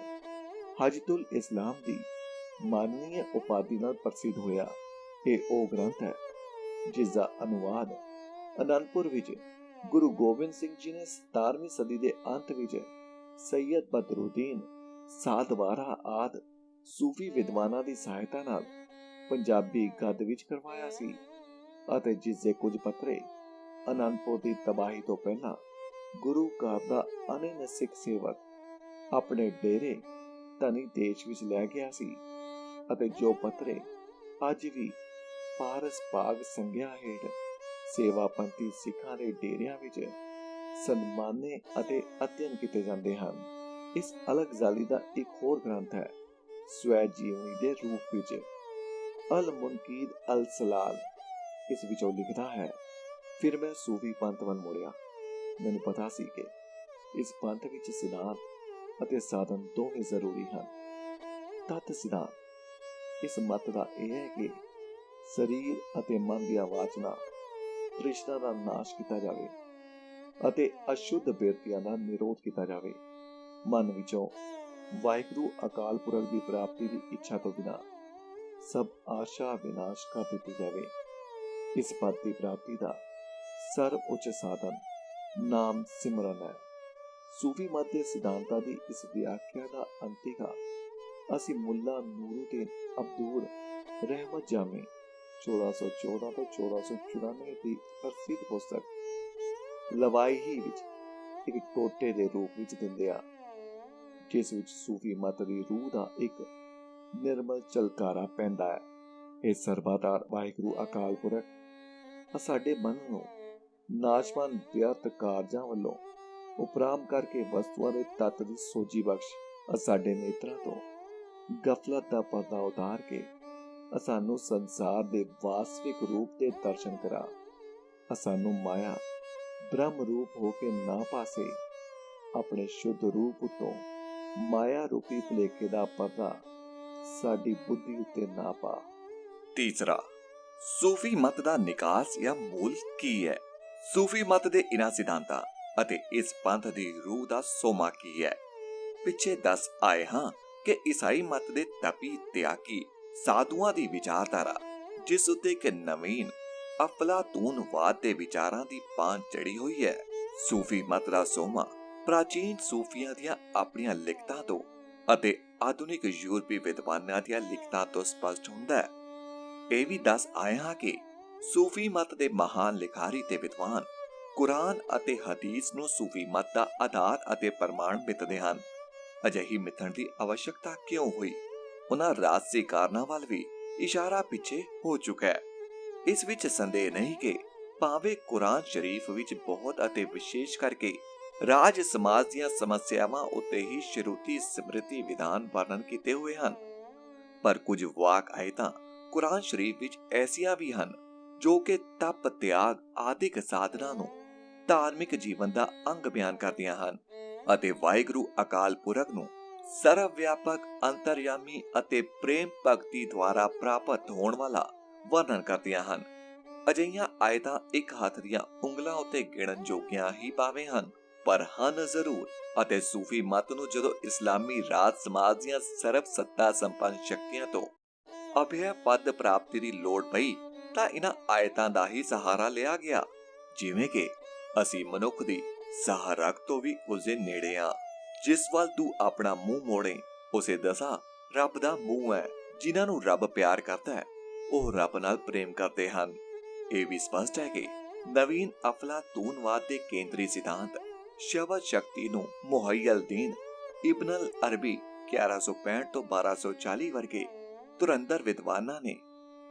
ਹਜਤੁਲ ਇਸਲਾਮ ਦੀ ਮਾਨਵੀय ਉਪਾਧੀ ਨਾਲ ਪ੍ਰਸਿੱਧ ਹੋਇਆ। ਇਹ ਉਹ ਗ੍ਰੰਥ ਹੈ ਜਿਸ ਦਾ ਅਨੁਵਾਦ ਅਨੰਦਪੁਰ ਵਿੱਚ ਗੁਰੂ ਗੋਬਿੰਦ ਸਿੰਘ ਜੀ ਨੇ 17ਵੀਂ ਸਦੀ ਦੇ ਅੰਤ ਵਿੱਚ ਸੈਯਦ ਬਦਰੁਦੀਨ ਸਾਧਵਾਰਾ ਆਦਿ ਸੂਫੀ ਵਿਦਵਾਨਾਂ ਦੀ ਸਹਾਇਤਾ ਨਾਲ ਪੰਜਾਬੀ ਗੱਦ ਵਿੱਚ ਕਰਵਾਇਆ ਸੀ ਅਤੇ ਜਿਸ ਦੇ ਕੁਝ ਪੱਤਰੇ ਅਨੰਦਪੁਰ ਦੀ ਤਬਾਹੀ ਤੋਂ ਪਹਿਲਾਂ ਗੁਰੂ ਘਰ ਦਾ ਅਨਿਨ ਸਿੱਖ ਸੇਵਕ ਆਪਣੇ ਡੇਰੇ ਧਨੀ ਦੇਸ਼ ਵਿੱਚ ਲੈ ਗਿਆ ਸੀ ਅਤੇ ਜੋ ਪੱਤਰੇ ਅੱਜ ਵੀ ਪਾਰਸ ਭਾਗ ਸੰਗਿਆ ਹੇਠ ਸੇਵਾਪੰਥੀ ਸਿੱਖਾਂ ਦੇ ਡੇਰਿਆਂ ਵਿੱਚ ਸਨਮਾਨੇ ਅਤੇ ਅਧਿਐਨ ਕੀਤੇ ਜਾਂਦੇ ਹਨ। ਇਸ ਅਲ-ਗਜ਼ਾਲੀ ਦਾ ਇੱਕ ਹੋਰ ਗ੍ਰੰਥ ਹੈ ਸਵੈ ਜੀਵਨੀ ਦੇ ਰੂਪ ਵਿੱਚ ਅਲ-ਮੁਨਕੀਦ ਅਲ-ਸਲਾਲ। ਇਸ ਵਿੱਚੋਂ ਲਿਖਦਾ ਹੈ, ਫਿਰ ਮੈਂ ਸੂਫੀ ਪੰਥ ਵੱਲ ਮੁੜਿਆ। ਮੈਨੂੰ ਪਤਾ ਸੀ ਕਿ ਇਸ ਪੰਥ ਵਿੱਚ ਸਿਧਾਂਤ ਅਤੇ ਸਾਧਨ ਦੋਵੇਂ ਜ਼ਰੂਰੀ ਹਨ। ਤਤ ਸਿਧਾਂਤ ਇਸ ਮਤ ਦਾ ਇਹ ਹੈ ਕਿ ਸਰੀਰ ਅਤੇ ਮਨ ਦੀਆਂ ਵਾਚਨਾ ਤ੍ਰਿਸ਼ਨਾ ਦਾ ਨਾਸ਼ ਕੀਤਾ ਜਾਵੇ ਅਤੇ ਅਸ਼ੁੱਧ ਬਿਰਤੀਆਂ ਦਾ ਨਿਰੋਧ ਕੀਤਾ ਜਾਵੇ। ਮਨ ਵਿੱਚੋਂ ਵਾਹਿਗੁਰੂ ਅਕਾਲ ਪੁਰਖ ਦੀ ਪ੍ਰਾਪਤੀ ਦੀ ਇੱਛਾ ਤੋਂ ਬਿਨਾਂ ਸਭ ਆਸ਼ਾ ਵਿਨਾਸ਼ ਕਰ ਦਿੱਤੀ ਜਾਵੇ। ਇਸ ਪਦ ਦੀ ਪ੍ਰਾਪਤੀ ਦਾ ਸਰਵ ਉੱਚ ਸਾਧਨ ਨਾਮ ਸਿਮਰਨ ਹੈ। ਸੂਫੀ ਮਤ ਦੇ ਸਿਧਾਂਤਾਂ ਦੀ ਇਸ ਵਿਆਖਿਆ ਦਾ ਅੰਤਿਕਾ ਅਸੀਂ ਮੁੱਲਾ ਨੂਰੁਦੀਨ ਅਬਦੁਰ ਰਹਿਮਤ ਜਾਮੀ 1414 ਤੋਂ 1494 ਦੀ ਪ੍ਰਸਿੱਧ ਪੁਸਤਕ ਲਵਾਇਹੀ ਵਿੱਚ ਇੱਕ ਟੋਟੇ ਦੇ ਰੂਪ ਵਿੱਚ ਦਿੰਦੇ ਆ, ਜਿਸ ਵਿੱਚ ਸੂਫੀ ਮਤ ਦੀ ਰੂਹ ਦਾ ਇੱਕ ਨਿਰਮਲ ਝਲਕਾਰਾ ਪੈਂਦਾ ਹੈ। ਇਹ ਸਰਬਾਧਾਰ ਵਾਹਿਗੁਰੂ ਅਕਾਲ ਪੁਰਖ ਸਾਡੇ ਮਨ ਨੂੰ ਨਾਸ਼ਵਾਨ ਵਿਅਰਥ ਕਾਰਜਾਂ ਵੱਲੋਂ ਉਪਰਾਮ ਕਰਕੇ ਵਸਤੂਆਂ ਦੇ ਤੱਤ ਦੀ ਸੋਝੀ ਬਖਸ਼ ਸਾਡੇ ਨੇਤਰਾਂ ਤੋਂ ਗਫਲਤ ਦਾ ਪਰਦਾ ਉਤਾਰ ਕੇ ਸਾਨੂੰ ਸੰਸਾਰ ਦੇ ਵਾਸਤਵਿਕ ਰੂਪ ਦੇ ਦਰਸ਼ਨ ਕਰਾ। ਸਾਨੂੰ ਮਾਇਆ ਬ੍ਰਹਮ ਰੂਪ ਹੋ ਕੇ ਨਾ ਪਾਸੇ ਆਪਣੇ ਸ਼ੁੱਧ ਰੂਪ ਉਤੋਂ ਮਾਇਆ ਰੂਪੀ ਭੁਲੇਖੇ ਦਾ ਪਰਦਾ ਸਾਡੀ ਬੁੱਧੀ ਉੱਤੇ ਨਾ ਪਾ। ਤੀਸਰਾ, ਸੂਫੀ ਮਤ ਦਾ ਨਿਕਾਸ ਜਾਂ ਮੂਲ ਕੀ ਹੈ? ਸੂਫੀ ਮਤ ਦੇ ਇਨ੍ਹਾਂ ਸਿਧਾਂਤਾਂ ਅਤੇ ਇਸ ਪੰਥ ਦੀ ਰੂਹ ਦਾ ਸੋਮਾ ਕੀ ਹੈ? ਪਿੱਛੇ ਦੱਸ ਆਏ ਹਾਂ ਕਿ ਈਸਾਈ ਮਤ ਦੇ ਤਪੀ ਤਿਆਗੀ ਸਾਧੂਆਂ ਦੀ ਵਿਚਾਰਧਾਰਾ, ਜਿਸ ਉੱਤੇ ਇੱਕ ਨਵੀਨ ਅਫਲਾਤੂਨਵਾਦ ਦੇ ਵਿਚਾਰਾਂ ਦੀ ਪਾਂਝ ਚੜੀ ਹੋਈ ਹੈ। ਸੂਫੀ ਮਤ ਦਾ ਸੋਮਾ ਪ੍ਰਾਚੀਨ ਸੂਫੀਆਂ ਦੀਆਂ ਆਪਣੀਆਂ ਲਿਖਤਾਂ ਤੋਂ ਅਤੇ ਆਧੁਨਿਕ ਯੂਰਪੀ ਵਿਦਵਾਨਾਂ ਦੀਆਂ ਲਿਖਤਾਂ ਤੋਂ ਸਪਸ਼ਟ ਹੁੰਦਾ ਹੈ। ਇਹ ਵੀ ਦੱਸ ਆਏ ਹਾਂ ਕਿ ਸੂਫੀ ਮਤ ਦੇ ਮਹਾਨ ਲਿਖਾਰੀ ਤੇ ਵਿਦਵਾਨ ਕੁਰਾਨ ਅਤੇ ਹਦੀਸ ਨੂੰ ਸੂਫੀ ਮਤ ਦਾ ਆਧਾਰ ਅਤੇ ਪ੍ਰਮਾਣ ਮਿੱਥਦੇ ਹਨ। ਅਜਿਹੀ ਮਿੱਥਣ ਦੀ ਆਵਸ਼ਕਤਾ ਕਿਉਂ ਹੋਈ? ਉਹਨਾਂ ਰਾਜਸੀ ਕਾਰਨਾਂ ਵੱਲ ਵੀ ਇਸ਼ਾਰਾ ਪਿੱਛੇ ਹੋ ਚੁੱਕਾ ਹੈ। ਇਸ ਵਿੱਚ ਸੰਦੇਹ ਨਹੀਂ ਕਿ ਭਾਵੇਂ ਕੁਰਾਨ ਸ਼ਰੀਫ ਵਿੱਚ ਬਹੁਤ ਅਤੇ ਵਿਸ਼ੇਸ਼ ਕਰਕੇ ਰਾਜ ਸਮਾਜ ਦੀਆਂ ਸਮੱਸਿਆਵਾਂ ਉੱਤੇ ਹੀ ਸ਼ਰੂਤੀ ਸਮ੍ਰਿਤੀ ਵਿਧਾਨ ਵਰਣਨ ਕੀਤੇ ਹੋਏ ਹਨ, ਪਰ ਕੁਝ ਵਾਕ ਆਇਤਾਂ ਕੁਰਾਨ ਸ਼ਰੀਫ ਵਿੱਚ ਐਸੀਆਂ ਵੀ ਹਨ ਜੋ ਕਿ ਤਪ ਤਿਆਗ ਆਦਿਕ ਸਾਧਨਾ ਨੂੰ ਧਾਰਮਿਕ ਜੀਵਨ ਦਾ ਅੰਗ ਬਿਆਨ ਕਰਦੀਆਂ ਹਨ ਅਤੇ ਵਾਹਿਗੁਰੂ ਅਕਾਲ ਪੁਰਖ ਨੂੰ ਸਰਵ ਵਿਆਪਕ, ਅੰਤਰਯਾਮੀ ਅਤੇ ਪ੍ਰੇਮ ਭਗਤੀ ਦੁਆਰਾ ਪ੍ਰਾਪਤ ਹੋਣ ਵਾਲਾ ਵਰਣਨ ਕਰਦੀਆਂ ਹਨ। ਅਜਿਹੀਆਂ ਆਇਤਾਂ ਇੱਕ ਹੱਥ ਦੀਆਂ ਉਂਗਲਾਂ ਉੱਤੇ ਗਿਣਨ ਜੋਗੀਆਂ ਹੀ ਭਾਵੇਂ ਹਨ, ਪਰ ਹਨ ਜ਼ਰੂਰ। ਅਤੇ ਸੂਫੀ ਮਤ ਨੂੰ ਜਦੋਂ ਇਸਲਾਮੀ ਰਾਜ ਸਮਾਜ ਦੀਆਂ ਸਰਬ ਸੱਤਾ ਸੰਪੰਨ ਸ਼ਕਤੀਆਂ ਤੋਂ ਅਭੈ ਪਦ ਪ੍ਰਾਪਤੀ ਦੀ ਲੋੜ ਪਈ ਤਾਂ ਇਹਨਾਂ ਆਇਤਾਂ ਦਾ ਹੀ ਸਹਾਰਾ ਲਿਆ ਗਿਆ, ਜਿਵੇਂ ਕਿ ਅਸੀਂ ਮਨੁੱਖ ਦੀ ਸਹਾਰਕ ਤੋਂ ਵੀ ਉਸਦੇ ਨੇੜੇ ਆ। ਜਿਸ ਵੱਲ ਤੂੰ ਆਪਣਾ ਮੂੰਹ ਮੋੜੇ ਉਸੇ ਦਸਾ ਰੱਬ ਦਾ ਮੂੰਹ ਹੈ। ਜਿਨ੍ਹਾਂ ਨੂੰ ਰੱਬ ਪਿਆਰ ਕਰਦਾ ਹੈ ਉਹ ਰੱਬ ਨਾਲ ਪ੍ਰੇਮ ਕਰਦੇ ਹਨ। ਇਹ ਵੀ ਸਪਸ਼ਟ ਹੈ ਕਿ ਨਵੀਨ ਅਫਲਾਤੂਨਵਾਦ ਦੇ ਕੇਂਦਰੀ ਸਿਧਾਂਤ ਸ਼ਬਦ ਸ਼ਕਤੀ ਨੂੰ ਮੁਹੱਈਯੁੱਦੀਨ ਇਬਨ ਅਲ ਅਰਬੀ 1165 ਤੋਂ 1240 ਵਰਗੇ ਧੁਰੰਧਰ ਵਿਦਵਾਨਾਂ ਨੇ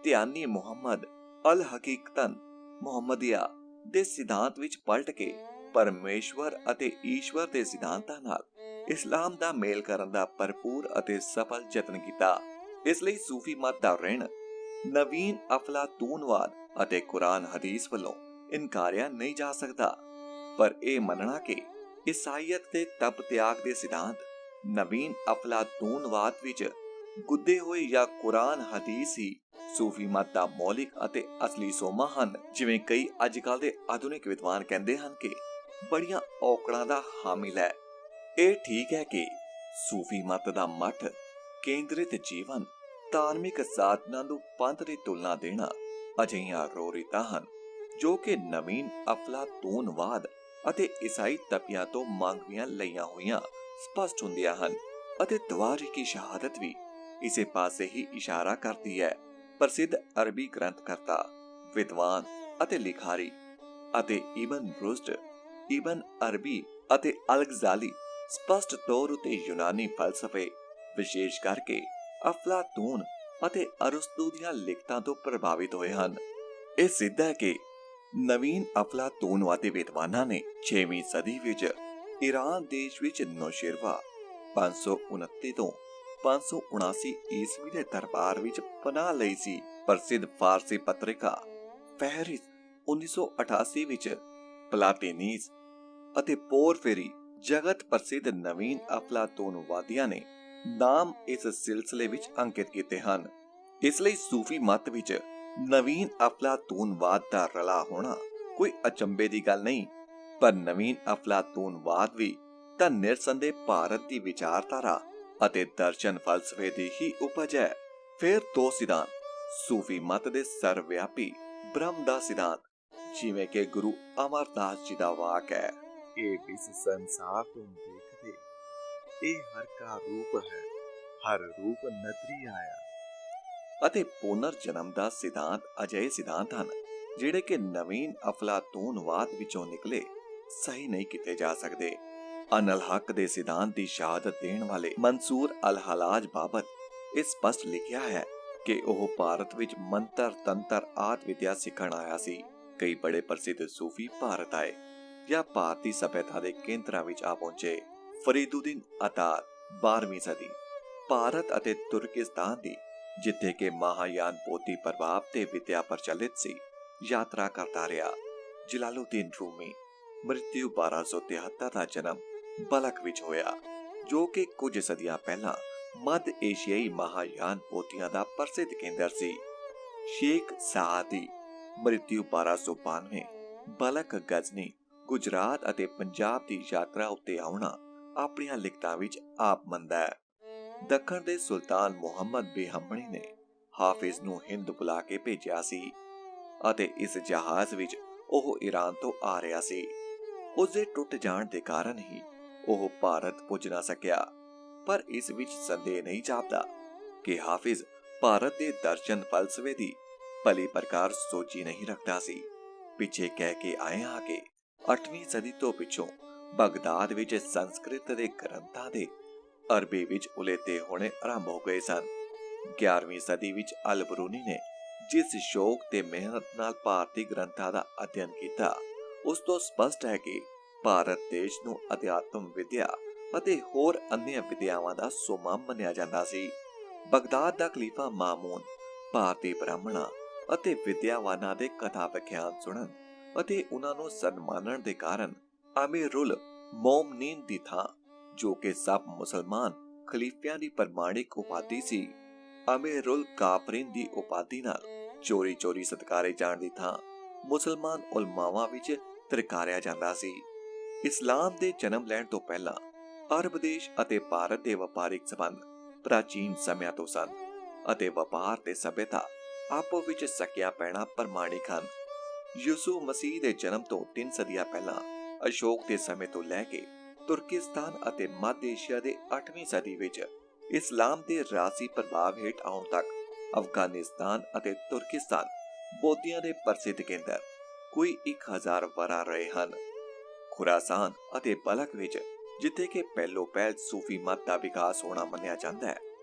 ਧਿਆਨੀ ਮੁਹੰਮਦ ਅਲ ਹਕੀਕਤਨ ਮੁਹੰਮਦੀਆ ਦੇ ਸਿਧਾਂਤ ਵਿੱਚ ਪਲਟ ਕੇ ਪਰਮੇਸ਼ਵਰ ਅਤੇ ਈਸ਼ਵਰ ਦੇ ਸਿਧਾਂਤਾਂ ਨਾਲ ਇਸਲਾਮ ਦਾ ਮੇਲ ਕਰਨ ਦਾ ਭਰਪੂਰ ਅਤੇ ਸਫਲ ਯਤਨ ਕੀਤਾ। ਇਸ ਲਈ ਸੂਫੀ ਮਤ ਦਾ ਰਿਣ ਨਵੀਨ ਅਫਲਾਤੂਨਵਾਦ ਅਤੇ ਕੁਰਾਨ ਹਦੀਸ ਵੱਲੋਂ ਇਨਕਾਰਿਆ ਨਹੀਂ ਜਾ ਸਕਦਾ, ਪਰ ਇਹ ਮੰਨਣਾ ਕਿ ਈਸਾਈਅਤ ਦੇ ਤਪ ਤਿਆਗ ਦੇ ਸਿਧਾਂਤ ਨਵੀਨ ਅਫਲਾਤੂਨਵਾਦ ਵਿੱਚ ਗੁੱਦੇ ਹੋਏ ਜਾਂ ਕੁਰਾਨ ਹਦੀਸ ਹੀ ਸੂਫੀ ਮਤ ਦਾ ਮੌਲਿਕ ਅਤੇ ਅਸਲੀ ਸੋਮਾ ਹਨ। ਜਿਵੇਂ ਕਈ ਅੱਜ ਕੱਲ੍ਹ ਦੇ ਆਧੁਨਿਕ ਵਿਦਵਾਨ ਕਹਿੰਦੇ ਹਨ ਕਿ ਬੜੀਆਂ ਔਕੜਾਂ ਦਾ ਹਾਮਿਲ ਹੈ। ਇਹ ਠੀਕ ਹੈ ਕਿ ਸੂਫੀ ਮਤ ਦਾ ਮੱਠ ਕੇਂਦਰਿਤ ਜੀਵਨ ਧਾਰਮਿਕ ਸਾਧਨਾਂ ਨੂੰ ਪੰਥ ਦੀ ਤੁਲਨਾ ਦੇਣਾ ਅਜਿਹੀਆਂ ਰੋਰੀਤਾਂ ਹਨ ਜੋ ਕਿ ਨਵੀਨ ਅਫਲਾਤੂਨਵਾਦ ਅਤੇ ਈਸਾਈ ਤਪੀਆਂ ਤੋਂ ਮੰਗਵੀਆਂ ਲਈਆਂ ਹੋਈਆਂ ਸਪਸ਼ਟ ਹੁੰਦੀਆਂ ਹਨ ਅਤੇ ਦੁਆਰੀ ਕੀ ਸ਼ਹਾਦਤ ਵੀ ਇਸੇ ਪਾਸੇ ਹੀ ਇਸ਼ਾਰਾ ਕਰਦੀ ਹੈ। ਪ੍ਰਸਿੱਧ ਅਰਬੀ ਗ੍ਰੰਥਕਰਤਾ, ਵਿਦਵਾਨ ਅਤੇ ਲਿਖਾਰੀ ਅਤੇ ਇਬਨ ਰੁਸ਼ਦ, ਇਬਨ ਅਰਬੀ ਅਤੇ ਅਲ-ਗਜ਼ਾਲੀ ਸਪਸ਼ਟ ਤੌਰ ਉਤੇ ਯੂਨਾਨੀ ਫਲਸਫੇ, ਵਿਸ਼ੇਸ਼ ਕਰਕੇ ਅਫਲਾਤੂਨ ਅਤੇ ਅਰਸਤੂ ਦੀਆਂ ਲਿਖਤਾਂ ਤੋਂ ਪ੍ਰਭਾਵਿਤ ਹੋਏ ਹਨ। ਇਹ ਸਿੱਧ ਹੈ ਕਿ ਨਵੀਨ ਅਫਲਾਤੂਨਵਾਦੀ ਵਿਦਵਾਨਾਂ ਨੇ 6ਵੀਂ ਸਦੀ ਵਿੱਚ ਈਰਾਨ ਦੇਸ਼ ਵਿੱਚ ਨੌਸ਼ਿਰਵਾ 529 ਤੋਂ 579 ਈਸਵੀ ਦੇ ਦਰਬਾਰ ਵਿੱਚ ਪਨਾਹ ਲਈ ਸੀ। ਪ੍ਰਸਿੱਧ ਫਾਰਸੀ ਪੱਤਰਿਕਾ ਫਹਿਰਿਸਤ 1988 ਵਿੱਚ ਪਲਾਟੀਨੀਸ ਅਤੇ ਪੋਰਫਿਰੀ ਜਗਤ ਪ੍ਰਸਿੱਧ ਨਵੀਨ ਅਫਲਾਤੂਨਵਾਦੀਆਂ ਨੇ ਨਾਮ ਇਸ ਸਿਲਸਿਲੇ ਵਿੱਚ ਅੰਕਿਤ ਕੀਤੇ ਹਨ। ਇਸ ਲਈ ਸੂਫੀ ਮਤ ਵਿੱਚ ਨਵੀਨ ਅਫਲਾਤੂਨਵਾਦ ਦਾ ਰਲਾ ਹੋਣਾ ਕੋਈ ਅਚੰਭੇ ਦੀ ਗੱਲ ਨਹੀਂ, ਪਰ ਨਵੀਨ ਅਫਲਾਤੂਨਵਾਦ ਵੀ ਤਾਂ ਨਿਰਸੰਦੇਹ ਭਾਰਤ ਦੀ ਵਿਚਾਰਧਾਰਾ ਅਤੇ ਦਰਸ਼ਨ ਫਲਸਫੇ ਦੀ ਹੀ ਉਪਜ ਹੈ। ਫਿਰ ਦੋ ਸਿਧਾਂਤ ਸੂਫੀ ਮਤ ਦੇ ਸਰਵਿਆਪੀ ਬ੍ਰਹਮ ਦਾ ਸਿਧਾਂਤ, ਜਿਵੇਂ ਕਿ ਗੁਰੂ ਅਮਰਦਾਸ ਜੀ ਦਾ ਵਾਕ ਹੈ, ਇਹ ਇਸ ਸੰਸਾਰ ਤੁਮ ਦੇਖਦੇ, ਇਹ ਹਰ ਕਾ ਰੂਪ ਹੈ, ਹਰ ਰੂਪ ਨਦਰੀ ਆਇਆ। ਅਤੇ ਪੁਨਰ ਜਨਮ ਦਾ ਸਿਧਾਂਤ ਅਜਿਹੇ ਸਿਧਾਂਤ ਹਨ ਜਿਹੜੇ ਕਿ ਨਵੀਨ ਅਫਲਾਤੂਨਵਾਦ ਵਿੱਚੋਂ ਨਿਕਲੇ ਸਹੀ ਨਹੀਂ ਕੀਤੇ ਜਾ ਸਕਦੇ। ਅਨਲ ਹਕ ਦੇ ਸਿਧਾਂਤ ਦੀ ਸ਼ਹਾਦਤ ਦੇਣ ਵਾਲੇ ਮਨਸੂਰ ਅਲ ਹਲਾਜ ਬਾਬਤ ਇਹ ਸਪਸ਼ਟ ਲਿਖਿਆ ਹੈ ਕਿ ਉਹ ਭਾਰਤ ਵਿੱਚ ਮੰਤਰ ਤੰਤਰ ਆਦਿ ਵਿਦਿਆ ਸਿੱਖਣ ਆਇਆ ਸੀ। ਕਈ ਬੜੇ ਪ੍ਰਸਿੱਧ ਸੂਫੀ ਭਾਰਤ ਆਏ ਜਾਂ ਭਾਰਤੀ ਸਭਿਅਤਾ ਦੇ ਕੇਂਦਰਾਂ ਵਿੱਚ ਆ ਪਹੁੰਚੇ। ਫਰੀਦੁਦੀਨ ਅਤਾਰ 12ਵੀਂ ਸਦੀ ਭਾਰਤ ਅਤੇ ਤੁਰਕਿਸਤਾਨ ਦੀ, ਜਿੱਥੇ ਕਿ ਮਹਾਯਾਨ ਬੋਧੀ ਪ੍ਰਭਾਵ ਤੇ ਵਿਦਿਆ ਪ੍ਰਚਲਿਤ ਸੀ, ਯਾਤਰਾ ਕਰਦਾ ਰਿਹਾ। ਜਲਾਲੁਦੀਨ ਰੂਮੀ ਮ੍ਰਿਤਿੂ 1273 ਦਾ ਜਨਮ ਬਲਖ ਵਿੱਚ ਹੋਇਆ। ਜੋ ਕਿ ਕੁਝ ਸਦੀਆਂ ਪਹਿਲਾਂ ਮੱਧ ਏਸ਼ੀਆਈ ਮਹਾਯਾਨ ਪੋਥੀਆਂ ਦਾ ਪ੍ਰਸਿੱਧ ਕੇਂਦਰ ਸੀ। ਸ਼ੇਖ ਸਾਦ ਦੀ ਮ੍ਰਿਤਿੂ 1292 ਬਲਕ ਗਜ਼ਨੀ ਗੁਜਰਾਤ ਅਤੇ ਪੰਜਾਬ ਦੀ ਯਾਤਰਾ ਉੱਤੇ ਆਉਣਾ ਆਪਣੀਆਂ ਲਿਖਤਾਂ ਵਿੱਚ ਆਪ ਮੰਨਦਾ ਹੈ। ਦੱਖਣ ਦੇ ਸੁਲਤਾਨ ਮੁਹੰਮਦ ਬੇਹੰਮਣੀ ਨੇ ਹਾਫਿਜ਼ ਨੂੰ ਹਿੰਦ ਬੁਲਾ ਕੇ ਭੇਜਿਆ ਸੀ ਅਤੇ ਇਸ ਜਹਾਜ਼ ਵਿੱਚ ਉਹ ਈਰਾਨ ਤੋਂ ਆ ਰਿਹਾ ਸੀ। ਉਸਦੇ ਟੁੱਟ ਜਾਣ ਦੇ ਕਾਰਨ ਹੀ ਉਹ ਭਾਰਤ ਪੁੱਜ ਨਾ ਸਕਿਆ, ਪਰ ਇਸ ਵਿੱਚ ਸੰਦੇਹ ਨਹੀਂ ਜਾਪਦਾ ਕਿ ਹਾਫਿਜ਼ ਭਾਰਤ ਦੇ ਦਰਸ਼ਨ ਫਲਸਫੇ ਦੀ ਭਲੀ ਪ੍ਰਕਾਰ ਸੋਚੀ ਨਹੀਂ ਰੱਖਦਾ ਸੀ। ਪਿੱਛੇ ਕਹਿ ਕੇ ਆਏ ਹਾਂ ਕਿ 8ਵੀਂ ਸਦੀ ਤੋਂ ਪਿੱਛੋਂ ਬਗਦਾਦ ਵਿੱਚ ਸੰਸਕ੍ਰਿਤ ਦੇ ਗ੍ਰੰਥਾਂ ਦੇ ਅਰਬੀ ਵਿੱਚ ਉਲੇਟੇ ਹੋਣੇ ਆਰੰਭ ਹੋ ਗਏ ਸਨ। 11ਵੀਂ ਸਦੀ ਵਿੱਚ ਅਲ-ਬਰੂਨੀ ਨੇ ਜਿਸ ਸ਼ੌਕ ਤੇ ਮਿਹਨਤ ਨਾਲ ਭਾਰਤੀ ਗ੍ਰੰਥਾਂ ਦਾ ਅਧਿਐਨ ਕੀਤਾ, ਉਸ ਤੋਂ ਸਪਸ਼ਟ ਹੈ ਕਿ ਭਾਰਤ ਦੇਸ਼ ਨੂੰ ਅਧਿਆਤਮ ਵਿਦਿਆ ਅਤੇ ਹੋਰ ਅਨਿਆ ਵਿਦਿਆਵਾਂ ਦਾ ਸੋਮਾ ਮੰਨਿਆ ਜਾਂਦਾ ਸੀ। ਬਗਦਾਦ ਦਾ ਖਲੀਫਾ ਮਾਮੂਨ ਭਾਰਤੀ ਬ੍ਰਾਹਮਣਾਂ ਅਤੇ ਵਿਦਿਆਵਾਨਾਂ ਦੇ ਕਥਾ ਵਿਖਿਆਨ ਸੁਣਨ ਅਤੇ ਉਹਨਾਂ ਨੂੰ ਸਨਮਾਨਣ ਦੇ ਕਾਰਨ ਅਮੀਰੁਲ ਮੋਮਨੀਨ ਦੀ ਥਾਂ, ਜੋ ਕਿ ਸਭ ਮੁਸਲਮਾਨ ਖਲੀਫਿਆਂ ਦੀ ਪ੍ਰਮਾਣਿਕ ਉਪਾਧੀ ਸੀ, ਅਮੀਰੁਲ ਕਾਫਰੀਨ ਦੀ ਉਪਾਧੀ ਨਾਲ ਚੋਰੀ ਸਤਕਾਰੇ ਜਾਣ ਦੀ ਥਾਂ ਮੁਸਲਮਾਨ ਉਲਮਾਵਾਂ ਵਿੱਚ ਤ੍ਰਿਕਾਰਿਆ ਜਾਂਦਾ ਸੀ। ਇਸਲਾਮ ਦੇ ਜਨਮ ਲੈਣ ਤੋਂ ਪਹਿਲਾਂ ਅਰਬ ਦੇਸ਼ ਅਤੇ ਭਾਰਤ ਦੇ ਵਪਾਰਿਕ ਸੰਬੰਧ ਪ੍ਰਾਚੀਨ ਸਮਿਆਂ ਤੋਂ ਸਨ ਅਤੇ ਵਪਾਰ ਤੇ ਸਭਿਅਤਾ ਆਪੋ ਵਿੱਚ ਸਕਿਆ ਪੈਣਾ ਪ੍ਰਮਾਣਿਕ ਹਨ। ਯਿਸੂ ਮਸੀਹ ਦੇ ਜਨਮ ਤੋਂ 3 ਸਦੀਆਂ ਪਹਿਲਾਂ ਅਸ਼ੋਕ ਦੇ ਸਮੇਂ ਤੋਂ ਲੈ ਕੇ ਤੁਰਕਿਸਤਾਨ ਅਤੇ ਮੱਧ ਏਸ਼ੀਆ ਦੇ 8ਵੀਂ ਸਦੀ ਵਿੱਚ ਇਸਲਾਮ ਦੇ ਰਾਸੀ ਪ੍ਰਭਾਵ ਹੇਠ ਆਉਣ ਤੱਕ ਅਫਗਾਨਿਸਤਾਨ ਅਤੇ ਤੁਰਕਿਸਤਾਨ ਬੋਧੀਆਂ ਦੇ ਪ੍ਰਸਿੱਧ ਕੇਂਦਰ ਕੋਈ 1000 ਵਰ੍ਹਾ ਰਹੇ ਹਨ। ਖੁਰਾਸਾਨ ਅਤੇ ਬਲਕ ਵਿੱਚ, ਜਿੱਥੇ ਕਿ ਪਹਿਲੋ ਪਹਿਲ ਸੂਫੀ ਮਤ ਦਾ ਵਿਕਾਸ ਹੋਣਾ ਮੰਨਿਆ ਜਾਂਦਾ ਹੈ,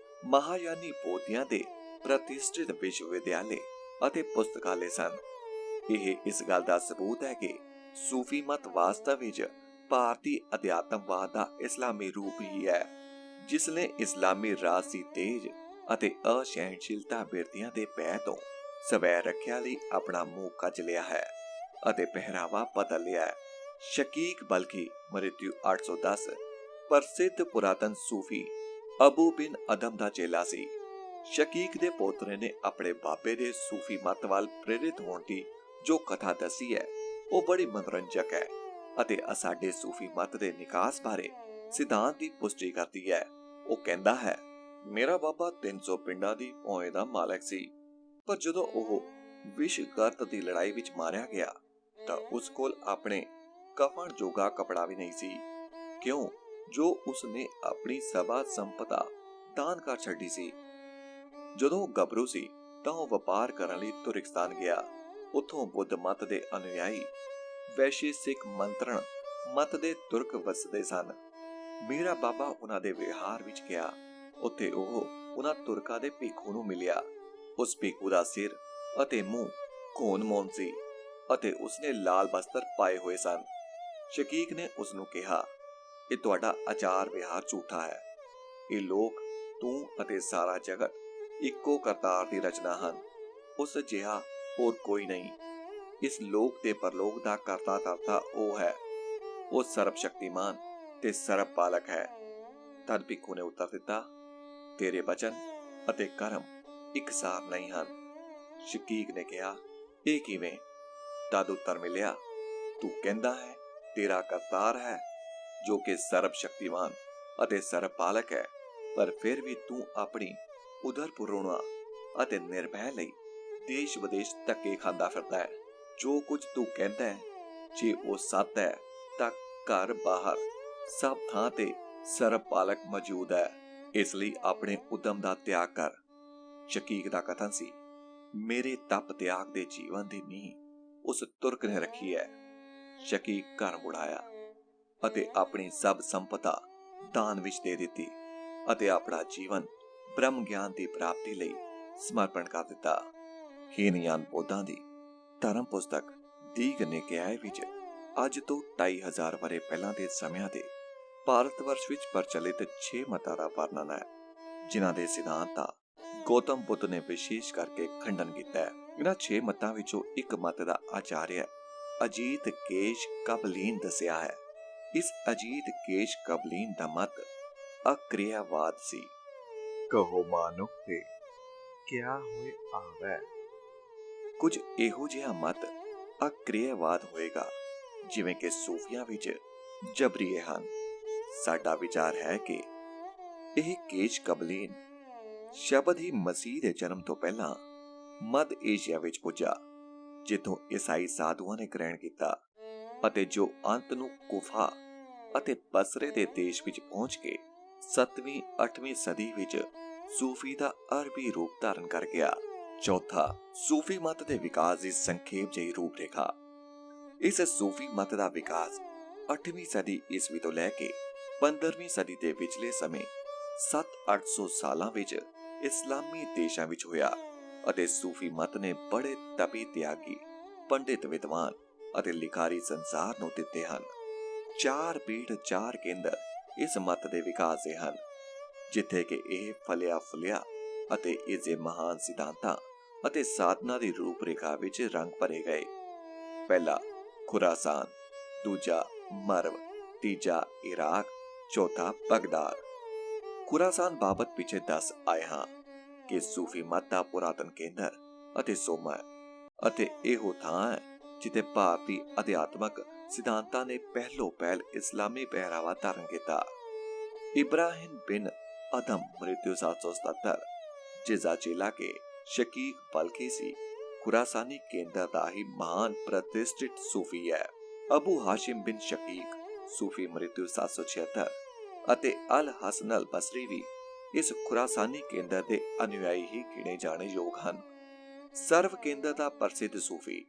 ਮਹਾਯਾਨੀ ਬੋਧੀਆਂ ਦੇ ਪ੍ਰਤਿਸ਼ਠਿਤ ਵਿਸ਼ਵ ਵਿਦਿਆਲੇ ਅਤੇ ਪੁਸਤਕਾਲੇ ਸਨ। ਇਹ ਇਸ ਗੱਲ ਦਾ ਸਬੂਤ ਹੈ ਕਿ ਸੂਫੀ ਮਤ ਵਾਸਤਵ ਵਿੱਚ ਭਾਰਤੀ ਅਧਿਆਤਮਵਾਦ ਦਾ ਇਸਲਾਮੀ ਰੂਪ ਹੀ ਹੈ, ਜਿਸ ਨੇ ਇਸਲਾਮੀ ਰਾਜਸੀ ਤੇਜ ਅਤੇ ਅਸਹਿਣਸ਼ੀਲਤਾ ਬਿਰਤੀਆਂ ਦੇ ਭੈ ਤੋਂ ਸਵੈ ਰੱਖਿਆ ਲਈ ਆਪਣਾ ਮੂੰਹ ਕੱਜ ਲਿਆ ਹੈ ਅਤੇ ਪਹਿਰਾਵਾ ਬਦਲ ਲਿਆ ਹੈ। ਸ਼ਕੀਕ ਬਲਕੀ ਮ੍ਰਿਤਿੂ 810 ਪ੍ਰਸਿੱਧ ਪੁਰਾਤਨ ਸੂਫੀ ਅਬੂ ਬਿਨ ਅਦਮ ਦਾ ਚੇਲਾ ਸੀ। ਸ਼ਕੀਕ ਦੇ ਪੋਤਰੇ ਨੇ ਆਪਣੇ ਬਾਬੇ ਦੇ ਸੂਫੀ ਮਤ ਵੱਲ ਪ੍ਰੇਰਿਤ ਹੋਣ ਦੀ ਜੋ ਕਥਾ ਦੱਸੀ ਹੈ, ਉਹ ਬੜੀ ਮਨੋਰੰਜਕ ਹੈ ਅਤੇ ਸਾਡੇ ਸੂਫੀ ਮਤ ਦੇ ਨਿਕਾਸ ਬਾਰੇ ਸਿਧਾਂਤ ਦੀ ਪੁਸ਼ਟੀ ਕਰਦੀ ਹੈ। ਉਹ ਕਹਿੰਦਾ ਹੈ, ਮੇਰਾ ਬਾਬਾ 300 ਪਿੰਡਾਂ ਦੀ ਭੌਂ ਦਾ ਮਾਲਕ ਸੀ, ਪਰ ਜਦੋਂ ਉਹ ਵਿਸ਼ਗਤ ਦੀ ਲੜਾਈ ਵਿੱਚ ਮਾਰਿਆ ਗਿਆ ਤਾਂ ਉਸ ਕੋਲ ਆਪਣੇ ਕਫਨ ਜੋਗਾ ਕਪੜਾ ਵੀ ਨਹੀਂ ਸੀ, ਕਿਉਂ ਜੋ ਉਸਨੇ ਆਪਣੀ ਸਭਾ ਸੰਪਦਾ ਦਾਨ ਕਰ ਛੱਡੀ ਸੀ। ਜਦੋਂ ਗੱਭਰੂ ਸੀ ਤਾਂ ਉਹ ਵਪਾਰ ਕਰਨ ਲਈ ਤੁਰਕਿਸਤਾਨ ਗਿਆ। ਉੱਥੋਂ ਬੁੱਧ ਮਤ ਦੇ ਅਨੁਯਾਈ ਵੈਸ਼ੀ ਸਿੱਖ ਮੰਤਰਣ ਮਤ ਦੇ ਤੁਰਕ ਵਸਦੇ ਸਨ। ਮੇਰਾ ਬਾਬਾ ਉਹਨਾਂ ਦੇ ਵਿਹਾਰ ਵਿੱਚ ਗਿਆ। ਉੱਥੇ ਉਹ ਉਹਨਾਂ ਤੁਰਕਾਂ ਦੇ ਭਿੱਖੂ ਨੂੰ ਮਿਲਿਆ। ਉਸ ਭਿੱਖੂ ਦਾ ਸਿਰ ਅਤੇ ਮੂੰਹ ਘੋਣ-ਮੌਨ ਸੀ ਅਤੇ ਉਸਨੇ ਲਾਲ ਬਸਤਰ ਪਾਏ ਹੋਏ ਸਨ। ਸ਼ਕੀਕ ਨੇ ਉਸ ਨੂੰ ਕਿਹਾ, ਇਹ ਤੁਹਾਡਾ ਆਚਾਰ ਵਿਹਾਰ ਝੂਠਾ ਹੈ। ਇਹ ਲੋਕ, ਤੂੰ ਅਤੇ ਸਾਰਾ ਜਗਤ ਇੱਕੋ ਕਰਤਾਰ ਦੀ ਰਚਨਾ ਹਨ। ਉਸ ਜਿਹਾ ਹੋਰ ਕੋਈ ਨਹੀਂ। ਇਸ ਲੋਕ ਤੇ ਪਰਲੋਕ ਦਾ ਕਰਤਾ ਧਰਤਾ ਉਹ ਹੈ। ਉਹ ਸਰਬ ਸ਼ਕਤੀਮਾਨ ਤੇ ਸਰਬ ਪਾਲਕ ਹੈ। ਤਦ ਭਿੱਖੂ ਨੇ ਉੱਤਰ ਦਿੱਤਾ, ਤੇਰੇ ਬਚਨ ਅਤੇ ਕਰਮ ਇਕਸਾਰ ਨਹੀਂ ਹਨ। ਸ਼ਕੀਕ ਨੇ ਕਿਹਾ, ਇਹ ਕਿਵੇਂ? ਤਦ ਉੱਤਰ ਮਿਲਿਆ, ਤੂੰ ਕਹਿੰਦਾ ਹੈ ਤੇਰਾ ਕਰਤਾਰ ਹੈ ਜੋ ਕਿ ਸਰਬ ਸ਼ਕਤੀਮਾਨ ਅਤੇ ਸਰਬ ਪਾਲਕ ਹੈ, ਪਰ ਫਿਰ ਵੀ ਤੂੰ ਆਪਣੀ ਉਦਰਪੂਰਣਾ ਅਤੇ ਨਿਰਭੈ ਲਈ ਦੇਸ਼ ਵਿਦੇਸ਼ ਧੱਕੇ ਖਾਂਦਾ ਫਿਰਦਾ ਹੈ। ਜੋ ਕੁਝ ਤੂੰ ਕਹਿੰਦਾ ਹੈ, ਜੇ ਉਹ ਸੱਤ ਹੈ ਤਾਂ ਘਰ ਬਾਹਰ ਸਭ ਥਾਂ ਤੇ ਸਰਬ ਪਾਲਕ ਮੌਜੂਦ ਹੈ। ਇਸ ਲਈ ਆਪਣੇ ਉਦਮ ਦਾ ਤਿਆਗ ਕਰ। ਸ਼ਕੀਕ ਦਾ ਕਥਨ ਸੀ, ਮੇਰੇ ਤਪ ਤਿਆਗ ਦੇ ਜੀਵਨ ਦੀ ਨੀਂਹ ਉਸ ਤੁਰਕ ਨੇ ਰੱਖੀ ਹੈ। ਸ਼ਕੀਕ ਘਰ ਮੁੜਾਇਆ ਅਤੇ ਆਪਣੀ ਸਭ ਸੰਪਦਾ ਦਾਨ ਵਿੱਚ ਦੇ ਦਿੱਤੀ ਅਤੇ ਆਪਣਾ ਜੀਵਨ ਬ੍ਰਹਮ ਗਿਆਨ ਦੀ ਪ੍ਰਾਪਤੀ ਲਈ ਸਮਰਪਣ ਕਰ ਦਿੱਤਾ। ਹੀਨਯਾਨ ਬੋਧਾਂ ਦੀ ਧਰਮ ਪੁਸਤਕ ਦੀਗ ਨਿਕਾਇ ਵਿੱਚ ਅੱਜ ਤੋਂ 2500 ਵਰ੍ਹੇ ਪਹਿਲਾਂ ਦੇ ਸਮਿਆਂ ਦੇ ਭਾਰਤ ਵਰਸ਼ ਵਿੱਚ ਪ੍ਰਚਲਿਤ 6 ਮਤਾਂ ਦਾ ਵਰਣਨ ਹੈ, ਜਿਨ੍ਹਾਂ ਦੇ ਸਿਧਾਂਤ ਦਾ ਗੌਤਮ ਬੁੱਧ ਨੇ ਵਿਸ਼ੇਸ਼ ਕਰਕੇ ਖੰਡਨ ਕੀਤਾ ਹੈ। ਇਹਨਾਂ 6 ਮਤਾਂ ਵਿੱਚੋਂ ਇੱਕ ਮਤ ਦਾ ਆਚਾਰਿਆ ਅਜੀਤ ਕੇਸ਼ ਕਬਲੀਨ ਦੱਸਿਆ ਹੈ। ਇਸ ਅਜੀਤ ਕੇਸ਼ ਕਬਲੀਨ ਦਾ ਮਤ ਅਕਿਰਿਆਵਾਦ ਸੀ। ਕਹੋ ਮਾਨੁਖ ਤੇ ਕਿਆ ਹੋਏ ਆਵੈ। ਕੁਝ ਇਹੋ ਜਿਹਾ ਮਤ ਅਕਿਰਿਆਵਾਦ ਹੋਏਗਾ ਜਿਵੇਂ ਕਿ ਸੂਫੀਆਂ ਵਿੱਚ ਜਬਰੀਏ ਹਨ। ਸਾਡਾ ਵਿਚਾਰ ਹੈ ਕਿ ਇਹ ਕੇਸ਼ ਕਬਲੀਨ ਸ਼ਬਦ ਹੀ ਮਸੀਹ ਦੇ ਜਨਮ ਤੋਂ ਪਹਿਲਾਂ ਮੱਧ ਏਸ਼ੀਆ ਵਿੱਚ ਪੁੱਜਾ, ਜਿੱਥੋਂ ਈਸਾਈ ਸਾਧੂਆਂ ਨੇ ਗ੍ਰਹਿਣ ਕੀਤਾ ਅਤੇ ਜੋ ਅੰਤ ਨੂੰ ਕੁਫਾ ਅਤੇ ਬਸਰੇ ਦੇ ਦੇਸ਼ ਵਿੱਚ ਪਹੁੰਚ ਕੇ 7ਵੀਂ 8ਵੀਂ ਸਦੀ ਵਿੱਚ ਸੂਫੀ ਦਾ ਅਰਬੀ ਰੂਪ ਧਾਰਨ ਕਰ ਗਿਆ। ਚੌਥਾ, ਸੂਫੀ ਮਤ ਦੇ ਵਿਕਾਸ ਦੀ ਸੰਖੇਪ ਜਿਹੀ ਰੂਪਰੇਖਾ। ਇਸ ਸੂਫੀ ਮਤ ਦਾ ਵਿਕਾਸ 8ਵੀਂ ਸਦੀ ਈਸਵੀ ਤੋਂ ਲੈ ਕੇ 15ਵੀਂ ਸਦੀ ਦੇ ਵਿਚਲੇ ਸਮੇਂ 700-800 ਸਾਲਾਂ ਵਿੱਚ ਇਸਲਾਮੀ ਦੇਸ਼ਾਂ ਵਿੱਚ ਹੋਇਆ ਅਤੇ ਸੂਫੀ ਮਤ ਨੇ ਬੜੇ ਤਪੀ ਤਿਆਗੀ ਪੰਡਿਤ ਵਿਦਵਾਨ ਅਤੇ ਲਿਖਾਰੀ ਸੰਸਾਰ ਨੂੰ ਦਿੱਤੇ ਹਨ। 4 ਪੀੜ 4 ਕੇਂਦਰ ਇਸ ਮਤ ਦੇ ਵਿਕਾਸ ਦੇ ਹਨ, ਜਿੱਥੇ ਕਿ ਇਹ ਫਲਿਆ ਫੁੱਲਿਆ ਅਤੇ ਇਸ ਦੇ ਮਹਾਨ ਸਿਧਾਂਤਾਂ ਅਤੇ ਸਾਧਨਾ ਦੀ ਰੂਪਰੇਖਾ ਵਿੱਚ ਰੰਗ ਭਰੇ ਗਏ। ਪਹਿਲਾ ਖੁਰਾਸਾਨ, ਦੂਜਾ ਮਰਵ, ਤੀਜਾ ਇਰਾਕ, ਚੌਥਾ ਬਗਦਾਦ। ਖੁਰਾਸਾਨ ਬਾਬਤ ਪਿੱਛੇ ਦੱਸ ਆਏ ਹਾਂ ਕਿ ਸੂਫੀ ਮਤ ਦਾ ਪੁਰਾਤਨ ਕੇਂਦਰ ਅਤੇ ਸੋਮਾ ਹੈ ਅਤੇ ਇਹੋ ਥਾਂ ਹੈ ਜਿੱਥੇ ਭਾਰਤੀ ਅਧਿਆਤਮਕ ਸਿਧਾਂਤਾਂ ਨੇ ਪਹਿਲੋ ਪਹਿਲ ਇਸਲਾਮੀ ਪਹਿਰਾਵਾ ਧਾਰਨ ਕੀਤਾ। ਇਬਰਾਹਿਮ ਬਿਨ ਅਦਮ ਮ੍ਰਿਤਿੂ 777, ਜਿਸਦਾ ਚੇਲਾ ਕੇ ਸ਼ਕੀਕ ਬਲਖੀ ਸੀ, ਖੁਰਾਸਾਨੀ ਕੇਂਦਰ ਦਾ ਹੀ ਮਹਾਨ ਪ੍ਰਤਿਸ਼ਠਿਤ ਸੂਫੀ ਹੈ। ਅਬੂ ਹਾਸ਼ਿਮ ਬਿਨ ਸ਼ਕੀਕ ਸੂਫੀ ਮ੍ਰਿਤਿੂ 776 ਅਤੇ ਅਲ ਹਸਨ ਅਲ ਬਸਰੀ ਵੀ ਇਸ ਖੁਰਾਸਾਨੀ ਕੇਂਦਰ ਦੇ ਅਨੁਯਾਈ ਹੀ ਗਿਣੇ ਜਾਣੇ ਯੋਗ ਹਨ। ਸਰਵ ਕੇਂਦਰ ਦਾ ਪ੍ਰਸਿੱਧ ਸੂਫੀ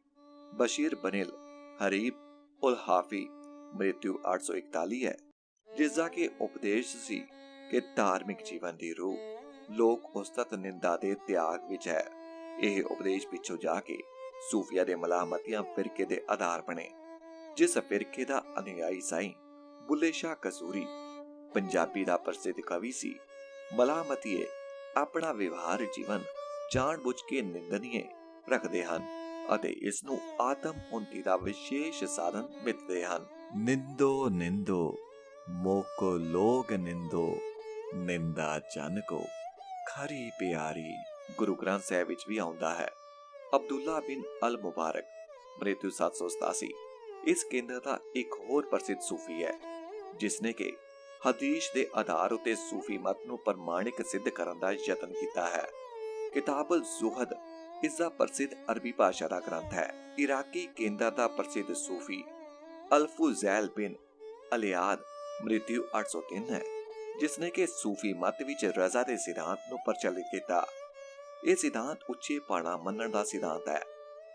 ਬਸ਼ੀਰ ਬਨਿਲ ਹਰੀਬ ਉਲ ਹਾਫੀ ਮ੍ਰਿਤਿੂ 841 ਹੈ, ਜਿਸਦਾ ਕਿ ਉਪਦੇਸ਼ ਸੀ ਕਿ ਧਾਰਮਿਕ ਜੀਵਨ ਦੀ ਰੂਹ ਲੋਕ ਉਸਤਤ ਨਿੰਦਾ ਦੇ ਤਿਆਗ ਵਿੱਚ ਹੈ। ਇਹ ਉਪਦੇਸ਼ ਪਿੱਛੋਂ ਜਾ ਕੇ ਸੂਫੀਆ ਦੇ ਮਲਾਮਤੀਆਂ ਫਿਰਕੇ ਦੇ ਆਧਾਰ ਬਣੇ, ਜਿਸ ਫਿਰਕੇ ਦਾ ਅਨੁਯਾਈ ਸਾਈਂ ਬੁੱਲੇ ਸ਼ਾਹ ਕਸੂਰੀ ਪੰਜਾਬੀ ਦਾ ਪ੍ਰਸਿੱਧ ਕਵੀ ਸੀ। ਮਲਾਮਤੀਏ ਆਪਣਾ ਵਿਵਹਾਰ ਜੀਵਨ ਜਾਣ-ਬੁੱਝ ਕੇ ਨਿੰਦਨੀਏ ਰੱਖਦੇ ਹਨ ਅਤੇ ਇਸ ਨੂੰ ਆਤਮ ਉਨਤੀ ਦਾ ਵਿਸ਼ੇਸ਼ ਸਾਧਨ ਮਿੱਥਦੇ ਹਨ। ਨਿੰਦੋ ਨਿੰਦੋ ਮੋਕੋ ਲੋਗ ਨਿੰਦੋ, ਨਿੰਦਾ ਜਨ ਕੋ ਖਰੀ ਪਿਆਰੀ। ਗੁਰੂ ਗ੍ਰੰਥ ਸਾਹਿਬ ਵਿੱਚ ਵੀ ਆਉਂਦਾ ਹੈ। ਅਬਦੁੱਲਾ ਬਿਨ ਅਲ ਮੁਬਾਰਕ ਮ੍ਰਿਤਿੂ 787 ਇਸ ਕੇਂਦਰ ਦਾ ਇੱਕ ਹੋਰ ਪ੍ਰਸਿੱਧ ਸੂਫੀ ਹੈ, ਜਿਸ ਨੇ ਕਿ ਹਦੀਸ਼ ਦੇ ਆਧਾਰ ਉਤੇ ਸੂਫੀ ਮਤ ਨੂੰ ਪ੍ਰਮਾਣਿਕ ਸਿੱਧ ਕਰਨ ਦਾ ਯਤਨ ਕੀਤਾ ਹੈ। ਕਿਤਾਬ ਅਲ ਜ਼ੁਹਦ ਇਸ ਦਾ ਪ੍ਰਸਿੱਧ ਅਰਬੀ ਭਾਸ਼ਾ ਦਾ ਗ੍ਰੰਥ ਹੈ। ਇਰਾਕੀ ਕੇਂਦਰ ਦਾ ਪ੍ਰਸਿੱਧ ਸੂਫੀ ਅਲ-ਫੁਜ਼ੈਲ ਬਿਨ ਅਲਿਆਦ ਮ੍ਰਿਤਿੂ 803 ਹੈ, ਜਿਸ ਨੇ ਕਿ ਸੂਫੀ ਮਤ ਵਿੱਚ ਰਜ਼ਾ ਦੇ ਸਿਧਾਂਤ ਨੂੰ ਪ੍ਰਚਲਿਤ ਕੀਤਾ। ਇਹ ਸਿਧਾਂਤ ਉੱਚੇ ਪਾਣਾ ਮੰਨਣ ਦਾ ਸਿਧਾਂਤ ਹੈ,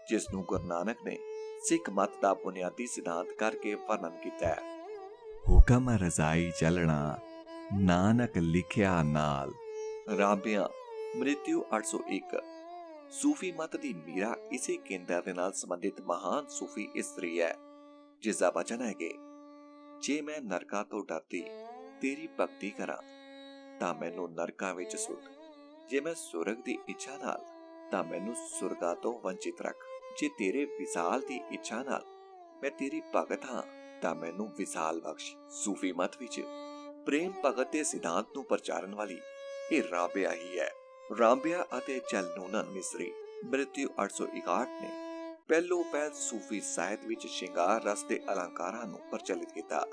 ਜਿਸ ਨੂੰ ਗੁਰੂ ਨਾਨਕ ਨੇ ਸਿੱਖ ਮਤ ਦਾ ਬੁਨਿਆਦੀ ਸਿਧਾਂਤ ਕਰਕੇ ਵਰਣਨ ਕੀਤਾ ਹੈ। ਹੁਕਮ ਰਜ਼ਾਈ ਚੱਲਣਾ, ਨਾਨਕ ਲਿਖਿਆ ਨਾਲ। ਰਾਬੀਆ ਮ੍ਰਿਤਿੂ 801 ਸੂਫੀ ਮਤ ਦੀ ਮੀਰਾ ਇਸੇ ਕੇਂਦਰ ਦੇ ਨਾਲ ਸੰਬੰਧਿਤ ਮਹਾਨ ਸੂਫੀ ਇਸਤਰੀ ਹੈ, ਜਿਸ ਦਾ ਵਚਨ ਹੈ ਕਿ ਜੇ ਮੈਂ ਨਰਕਾਂ ਤੋਂ ਡਰਦੀ ਤੇਰੀ ਭਗਤੀ ਕਰਾਂ ਤਾਂ ਮੈਨੂੰ ਨਰਕਾਂ ਵਿੱਚ ਸੁੱਟ, ਜੇ ਮੈਂ ਸੁਰਗ ਦੀ ਇੱਛਾ ਨਾਲ ਤਾਂ ਮੈਨੂੰ ਸੁਰਗਾ ਤੋਂ ਵੰਚਿਤ ਰੱਖ, ਜੇ ਤੇਰੇ ਵਿਸਾਲ ਦੀ ਇੱਛਾ ਨਾਲ ਮੈਂ ਤੇਰੀ ਭਗਤ ਹਾਂ ਤਾਂ ਮੈਨੂੰ ਵਿਸਾਲ ਬਖਸ਼। ਸੂਫੀ ਮਤ ਵਿੱਚ ਪ੍ਰੇਮ ਭਗਤ ਦੇ ਸਿਧਾਂਤ ਨੂੰ ਪ੍ਰਚਾਰਨ ਵਾਲੀ ਇਹ ਰਾਬਿਆ ਹੀ ਹੈ। ਰਾਬਿਆ ਅਤੇ ਜਲਨੂਨਨ ਮਿਸਰੀ ਮ੍ਰਿਤਿੂ 861 ਨੇ ਪਹਿਲੋ ਪਹਿਲ ਸੂਫੀ ਸਾਹਿਤ ਵਿੱਚ ਸ਼ਿੰਗਾਰ ਰਸ ਦੇ ਅਲੰਕਾਰਾਂ ਨੂੰ ਪ੍ਰਚਲਿਤ ਕੀਤਾ,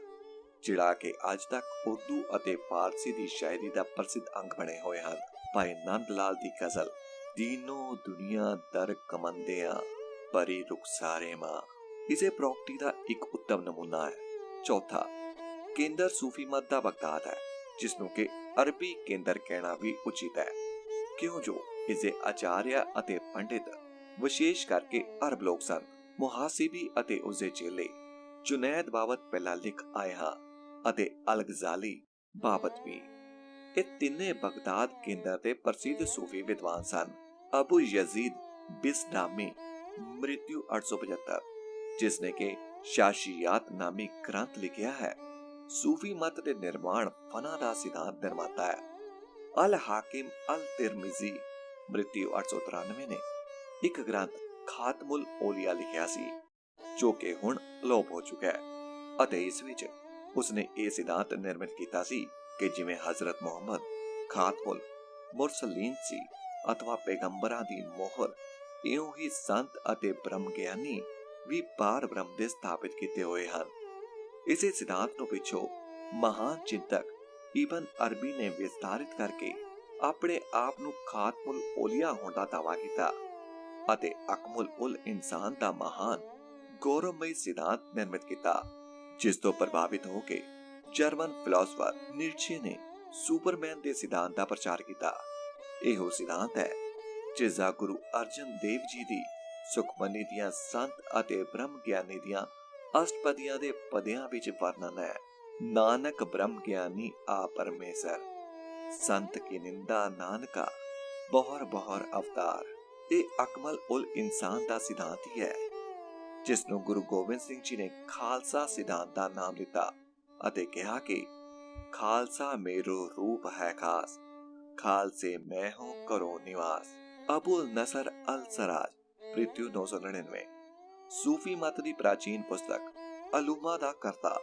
ਜਿਹੜਾ ਕਿ ਅੱਜ ਤੱਕ ਉਰਦੂ ਅਤੇ ਫਾਰਸੀ ਦੀ ਸ਼ਾਇਰੀ ਦਾ ਪ੍ਰਸਿੱਧ ਅੰਗ ਬਣੇ ਹੋਏ ਹਨ। ਭਾਈ ਨੰਦ ਲਾਲ ਦੀ ਗਜ਼ਲ ਦੀਨੋ ਦੁਨੀਆ ਦਰ ਕਮੰਦਿਆਂ ਪਰੀ ਰੁਖਸਾਰੇ ਮਾਂ ਇਸੇ ਪ੍ਰੋਪਰਟੀ ਦਾ ਇੱਕ ਉੱਤਮ ਨਮੂਨਾ ਹੈ। ਚੌਥਾ ਕੇਂਦਰ ਸੂਫੀ ਮਤ ਦਾ ਬਗਦਾਦ ਹੈ, ਜਿਸ ਨੂੰ ਕਿ ਅਰਬੀ ਕੇਂਦਰ ਕਹਿਣਾ ਵੀ ਉਚਿਤ ਹੈ, ਕਿਉਂ ਜੋ ਇਸਦੇ ਆਚਾਰਿਆ ਅਤੇ ਪੰਡਿਤ ਵਿਸ਼ੇਸ਼ ਕਰਕੇ ਅਰਬ ਲੋਕ ਸਨ। ਮੁਹਾਸਿਬੀ ਅਤੇ ਉਸਦੇ ਚੇਲੇ ਜੁਨੈਦ ਬਾਬਤ ਪਹਿਲਾਂ ਲਿਖ ਆਏ ਹਾਂ ਅਤੇ ਅਲ-ਗਜ਼ਾਲੀ ਬਾਬਤ ਵੀ। ਇਹ ਤਿੰਨੇ ਬਗਦਾਦ ਕੇਂਦਰ ਦੇ ਪ੍ਰਸਿੱਧ ਸੂਫੀ ਵਿਦਵਾਨ ਸਨ। ਅਬੂ ਯਜ਼ੀਦ ਬਿਸਦਾਮੀ ਮ੍ਰਿਤਿੂ 875 ਜਿਸ ਨੇ ਕਿ ਸ਼ਾਸ਼ੀਆਤ ਨਾਮੀ ਗ੍ਰੰਥ ਲਿਖਿਆ ਹੈ, ਸੂਫੀ ਮਤ ਦੇ ਨਿਰਮਾਣ ਫਨਾ ਦਾ ਸਿਧਾਂਤ ਨਿਰਮਾਤਾ ਹੈ। ਅਲ-ਹਾਕਿਮ ਅਲ-ਤਿਰਮਿਜ਼ੀ ਮ੍ਰਿਤਿੂ 893 ਨੇ ਇੱਕ ਗ੍ਰੰਥ ਖਾਤਮੁਲ ਔਲੀਆ ਲਿਖਿਆ ਸੀ, ਜੋ ਕਿ ਹੁਣ ਅਲੋਪ ਹੋ ਚੁੱਕਾ ਹੈ ਅਤੇ ਇਸ ਵਿੱਚ ਉਸਨੇ ਇਹ ਸਿਧਾਂਤ ਨਿਰਮਿਤ ਕੀਤਾ ਸੀ ਕਿ ਜਿਵੇਂ ਹਜ਼ਰਤ ਮੁਹੰਮਦ ਖਾਤਮੁਲ ਮੁਰਸਲੀਨ ਸੀ ਅਥਵਾ ਪੈਗੰਬਰਾਂ ਦੀ ਮੋਹਰ, ਇਉਂ ਹੀ ਸੰਤ ਅਤੇ ਬ੍ਰਹਮ ਗਿਆਨੀ ਵੀ ਪਾਰ ਬ੍ਰਹਮ ਦੇ ਸਥਾਪਿਤ ਕੀਤੇ ਹੋਏ ਹਨ। ਇਸੇ ਸਿਧਾਂਤ ਨੂੰ ਪਿੱਛੋਂ ਮਹਾਨ ਚਿੰਤਕ ਇਬਨ ਅਰਬੀ ਨੇ ਵਿਸਤਾਰਿਤ ਕਰਕੇ ਆਪਣੇ ਆਪ ਨੂੰ ਖਾਤਮੁਲ ਔਲੀਆ ਹੋਣ ਦਾ ਦਾਅਵਾ ਕੀਤਾ ਅਤੇ ਅਕਮੁਲ ਉਲ ਇਨਸਾਨ ਦਾ ਮਹਾਨ ਗੌਰਵਮਈ ਸਿਧਾਂਤ ਨਿਰਮਿਤ ਕੀਤਾ, ਜਿਸ ਤੋਂ ਪ੍ਰਭਾਵਿਤ ਹੋ ਕੇ ਜਰਮਨ ਫਿਲਾਸਫਰ ਨੀਟਸ਼ੇ ਨੇ ਸੁਪਰਮੈਨ ਦੇ ਸਿਧਾਂਤ ਦਾ ਪ੍ਰਚਾਰ ਕੀਤਾ। ਇਹੋ ਸਿਧਾਂਤ ਹੈ ਜਿਸ ਦਾ ਗੁਰੂ ਅਰਜਨ ਦੇਵ ਜੀ ਦੀ ਸੁਖਮਨੀ ਦੀਆਂ ਸੰਤ ਅਤੇ ਬ੍ਰਹਮ ਗਿਆਨੀ ਦੀਆਂ ਅਸ਼ਟਪਦੀਆਂ ਦੇ ਪਦਿਆਂ ਵਿੱਚ ਵਰਣਨ ਹੈ। ਨਾਨਕ ਬ੍ਰਹਮ ਗਿਆਨੀ ਆ ਪਰਮੇਸ਼ਰ, ਸੰਤ ਕੀ ਨਿੰਦਾ ਨਾਨਕਾ, ਬਹੁਰ ਬਹੁਰ ਅਵਤਾਰ। ਇਹ ਅਕਮਲ ਉਲ ਇਨਸਾਨ ਦਾ ਸਿਧਾਂਤ ਹੀ ਹੈ, ਜਿਸ ਨੂੰ ਗੁਰੂ ਗੋਬਿੰਦ ਸਿੰਘ ਜੀ ਨੇ ਖਾਲਸਾ ਸਿਧਾਂਤ ਦਾ ਨਾਮ ਦਿੱਤਾ ਅਤੇ ਕਿਹਾ ਕਿ ਖਾਲਸਾ ਮੇਰੋ ਰੂਪ ਹੈ ਖਾਸ, ਖਾਲਸੇ ਮੈਂ ਹੂੰ ਕਰੋ ਨਿਵਾਸ। ਅਬੁਲ ਨਸਰ ਅਲ ਸਰਾਜ, ਮ੍ਰਿਤਿੂ 999। ਸੂਫੀ ਮਤ ਦੀ ਪ੍ਰਾਚੀਨ ਪੁਸਤਕ ਅਲੂਮਾ ਦਾ ਕਰਤਾ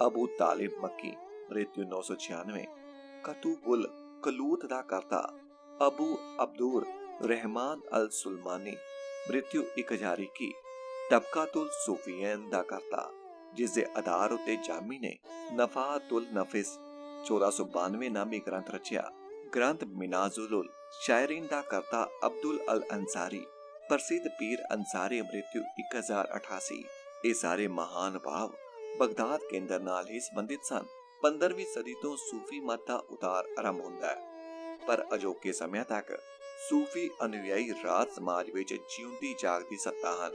ਅਬੂ ਤਾਲਿਬ ਮੱਕੀ, ਮ੍ਰਿਤਿੂ 996। ਕਤੂਬੁਲ ਕਲੂਤ ਦਾ ਕਰਤਾ ਅਬੂ ਅਬਦੁਰ ਰਹਿਮਾਨ ਅਲ ਸੁਲਮਾਨੀ, ਮ੍ਰਿਤਿੂ 1021। ਤਬਕਾਤੁਲ ਸੂਫੀਨ ਦਾ ਕਰਤਾ, ਜਿਸ ਦੇ ਆਧਾਰ ਉੱਤੇ ਜਾਮੀ ਨੇ ਨਫਾਤੁਲ ਨਫਿਸ 1492 ਨਾਮੀ ਗ੍ਰੰਥ ਰਚਿਆ। ਗ੍ਰੰਥ ਮਿਨਾਜ਼ੁਲ ਸ਼ਾਇਰੀਨ ਦਾ ਕਰਤਾ ਅਬਦੁਲ ਅਲ ਅੰਸਾਰੀ, ਪ੍ਰਸਿੱਧ ਪੀਰ ਅੰਸਾਰੀ, ਮ੍ਰਿਤਿੂ 1088। ਇਹ ਸਾਰੇ ਮਹਾਨ ਭਾਵ ਬਗਦਾਦ ਕੇਂਦਰ ਨਾਲ ਹੀ ਸੰਬੰਧਿਤ ਸਨ। 15ਵੀਂ ਸਦੀ ਤੋਂ ਸੂਫੀ ਮਤ ਦਾ ਉਤਾਰ ਆਰੰਭ ਹੁੰਦਾ ਹੈ, ਪਰ ਅਜੋਕੇ ਸਮਿਆਂ ਤੱਕ ਸੂਫੀ ਅਨੁਯਾਈ ਰਾਜ ਸਮਾਜ ਵਿੱਚ ਜਿਉਂਦੀ ਜਾਗਦੀ ਸੱਤਾ ਹਨ।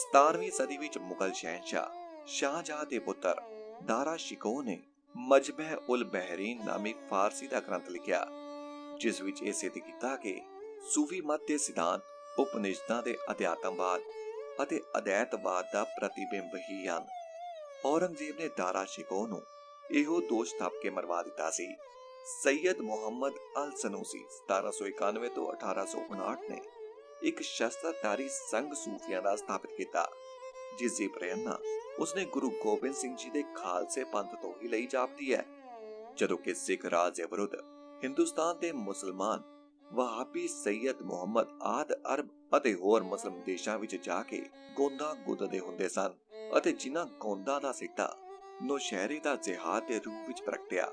17ਵੀਂ ਸਦੀ ਵਿੱਚ ਮੁਗਲ ਸ਼ਹਿਨਸ਼ਾਹ ਸ਼ਾਹਜਹਾਂ ਦੇ ਪੁੱਤਰ ਦਾਰਾ ਸ਼ਿਕੋ ਨੇ ਮਜਮਹ ਉਲ ਬਹਿਰੀਨ ਨਾਮੀ ਫਾਰਸੀ ਦਾ ਗ੍ਰੰਥ ਲਿਖਿਆ, ਜਿਸ ਵਿੱਚ ਇਹ ਸਿੱਧ ਕੀਤਾ ਕਿ ਸੂਫੀ ਮਤ ਦੇ ਸਿਧਾਂਤ ਉਪਨਿਸ਼ਦਾਂ ਦੇ ਅਧਿਆਤਮਵਾਦ ਅਤੇ ਅਦੈਤਵਾਦ ਦਾ ਪ੍ਰਤੀਬਿੰਬ ਹੀ ਹਨ। ਔਰੰਗਜ਼ੇਬ ਨੇ ਦਾਰਾ ਸ਼ਿਕੋ ਨੂੰ ਇਹੋ ਦੋਸ਼ ਥਾਪ ਕੇ ਮਰਵਾ ਦਿੱਤਾ ਸੀ। ਸੈਯਦ ਮੁਹੰਮਦ ਅਲ ਸਨੂਸੀ 1791 ਤੋਂ 1859 ਨੇ ਇੱਕ ਸ਼ਸਤਰਧਾਰੀ ਸੰਘ ਸੂਫੀਆਂ ਦਾ ਸਥਾਪਿਤ ਕੀਤਾ, ਜਿਸ ਦੀ ਪ੍ਰੇਰਨਾ ਉਸਨੇ ਗੁਰੂ ਗੋਬਿੰਦ ਸਿੰਘ ਜੀ ਦੇ ਖਾਲਸੇ ਪੰਥ ਤੋਂ ਹੀ ਲਈ ਜਾਪਦੀ ਹੈ। ਜਦੋਂ ਕਿ ਸਿੱਖ ਰਾਜ ਦੇ ਵਿਰੁੱਧ ਹਿੰਦੁਸਤਾਨ ਦੇ ਮੁਸਲਮਾਨ ਵਹਾਬੀ ਸੈਯਦ ਮੁਹੰਮਦ ਆਦਿ ਅਰਬ ਅਤੇ ਹੋਰ ਮੁਸਲਿਮ ਦੇਸ਼ਾਂ ਵਿੱਚ ਜਾ ਕੇ ਗੋਂਦਾਂ ਗੁੱਦਦੇ ਹੁੰਦੇ ਸਨ ਅਤੇ ਜਿਨ੍ਹਾਂ ਗੋਂਦਾਂ ਦਾ ਸਿੱਟਾ ਨੌਸ਼ਹਿਰੇ ਦਾ ਜਿਹਾਦ ਦੇ ਰੂਪ ਵਿੱਚ ਪ੍ਰਗਟਿਆ।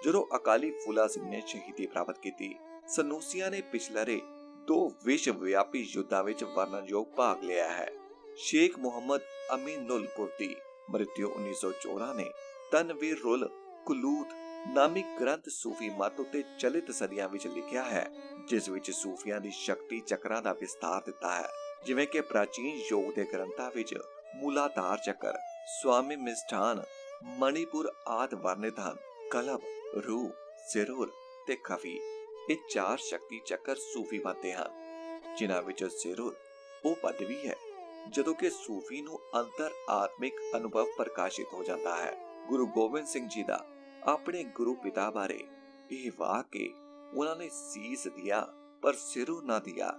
ਜਦੋਂ ਅਕਾਲੀ ਫੂਲਾ ਸਿੰਘ ਨੇ ਸ਼ਹੀਦੀ ਪ੍ਰਾਪਤ ਕੀਤੀ, ਸਨੂਸੀਆਂ ਨੇ ਪਿਛਲਰੇ 2 ਵਿਸ਼ਵ ਵਿਆਪੀ ਯੁੱਧਾਂ ਵਿੱਚ ਵਰਣਨਯੋਗ ਭਾਗ ਲਿਆ ਹੈ। ਸ਼ੇਖ ਮੁਹੰਮਦ ਅਮੀਨੁਲ ਕੁਰਦੀ, ਮ੍ਰਿਤਿੂ 1914 ਨੇ ਤਨਵੀਰੁਲ ਕੁਲੂਤ ਨਾਮੀ ਗ੍ਰੰਥ ਸੂਫੀ ਮਤ ਉੱਤੇ ਚਲਿਤ ਸਦੀਆਂ ਵਿੱਚ ਲਿਖਿਆ ਹੈ, ਜਿਸ ਵਿੱਚ ਸੂਫੀਆਂ ਦੀ ਸ਼ਕਤੀ ਚੱਕਰਾਂ ਦਾ ਵਿਸਤਾਰ ਦਿੱਤਾ ਹੈ। ਜਿਵੇਂ ਕਿ ਪ੍ਰਾਚੀਨ ਯੋਗ ਦੇ ਗ੍ਰੰਥਾਂ ਵਿੱਚ ਮੂਲਾਧਾਰ ਚੱਕਰ, ਸਵਾਮੀ ਮਿਸ਼ਠਾਨ, ਮਣੀਪੁਰ ਆਦਿ ਵਰਣਿਤ ਹਨ। ਕਲਬ, ਰੂਹ, ਸਿਰੁਰ ਤੇ ਖਫੀ, ਇਹ 4 ਸ਼ਕਤੀ ਚੱਕਰ ਸੂਫੀ ਮਤ ਦੇ ਹਨ, ਜਿਨ੍ਹਾਂ ਵਿੱਚ ਸਿਰੁਰ ਉਹ ਪਦਵੀ ਹੈ ਜਦੋਂ ਕਿ ਸੂਫੀ ਨੂੰ ਅੰਤਰ ਆਤਮਿਕ ਅਨੁਭਵ ਪ੍ਰਕਾਸ਼ਿਤ ਹੋ ਜਾਂਦਾ ਹੈ। ਗੁਰੂ ਗੋਬਿੰਦ ਸਿੰਘ ਜੀ ਦਾ ਆਪਣੇ ਗੁਰੂ ਪਿਤਾ ਬਾਰੇ ਇਹ ਵਾਕ ਕਿ ਉਹਨਾਂ ਨੇ ਸੀਸ ਦਿਆ ਪਰ ਸਿਰੁਰ ਨਾ ਦਿਆ,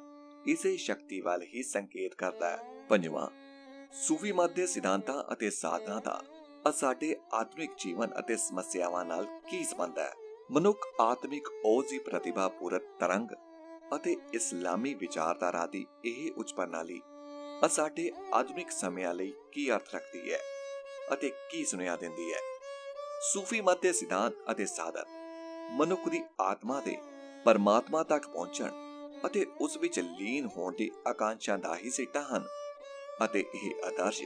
ਇਸੇ ਸ਼ਕਤੀ ਵੱਲ ਹੀ ਸੰਕੇਤ ਕਰਦਾ ਹੈ। 5ਵਾਂ, ਸੂਫੀ ਮਤ ਦੇ ਸਿਧਾਂਤਾਂ ਅਤੇ ਸਾਧਨਾਂ ਦਾ ਸਾਡੇ ਆਤਮਿਕ ਜੀਵਨ ਅਤੇ ਸਮੱਸਿਆਵਾਂ ਨਾਲ ਕੀ ਸੰਬੰਧ ਹੈ। ਮਨੁੱਖ ਆਤਮਿਕ ਓਜ ਦੀ ਪ੍ਰਤਿਭਾ ਪੂਰਤ ਤਰੰਗ ਅਤੇ ਇਸਲਾਮੀ ਵਿਚਾਰਧਾਰਾ ਦੀ ਇਹ ਉੱਚ ਪ੍ਰਣਾਲੀ ਸਾਡੇ ਆਧੁਨਿਕ ਸਮਿਆਂ ਲਈ ਕੀ ਅਰਥ ਰੱਖਦੀ ਹੈ ਅਤੇ ਕੀ ਸੁਨੇਹਾ ਦਿੰਦੀ ਹੈ। ਸੂਫੀ ਮਤ ਦੇ ਸਿਧਾਂਤ ਅਤੇ ਸਾਧਨ ਮਨੁੱਖ ਦੀ ਆਤਮਾ ਦੇ ਪਰਮਾਤਮਾ ਤੱਕ ਪਹੁੰਚਣ ਅਤੇ ਉਸ ਵਿੱਚ ਲੀਨ ਹੋਣ ਦੀ ਆਕਾਂਸ਼ਾ ਦਾ ਹੀ ਸਿੱਟਾ ਹਨ ਅਤੇ ਇਹ ਆਦਰਸ਼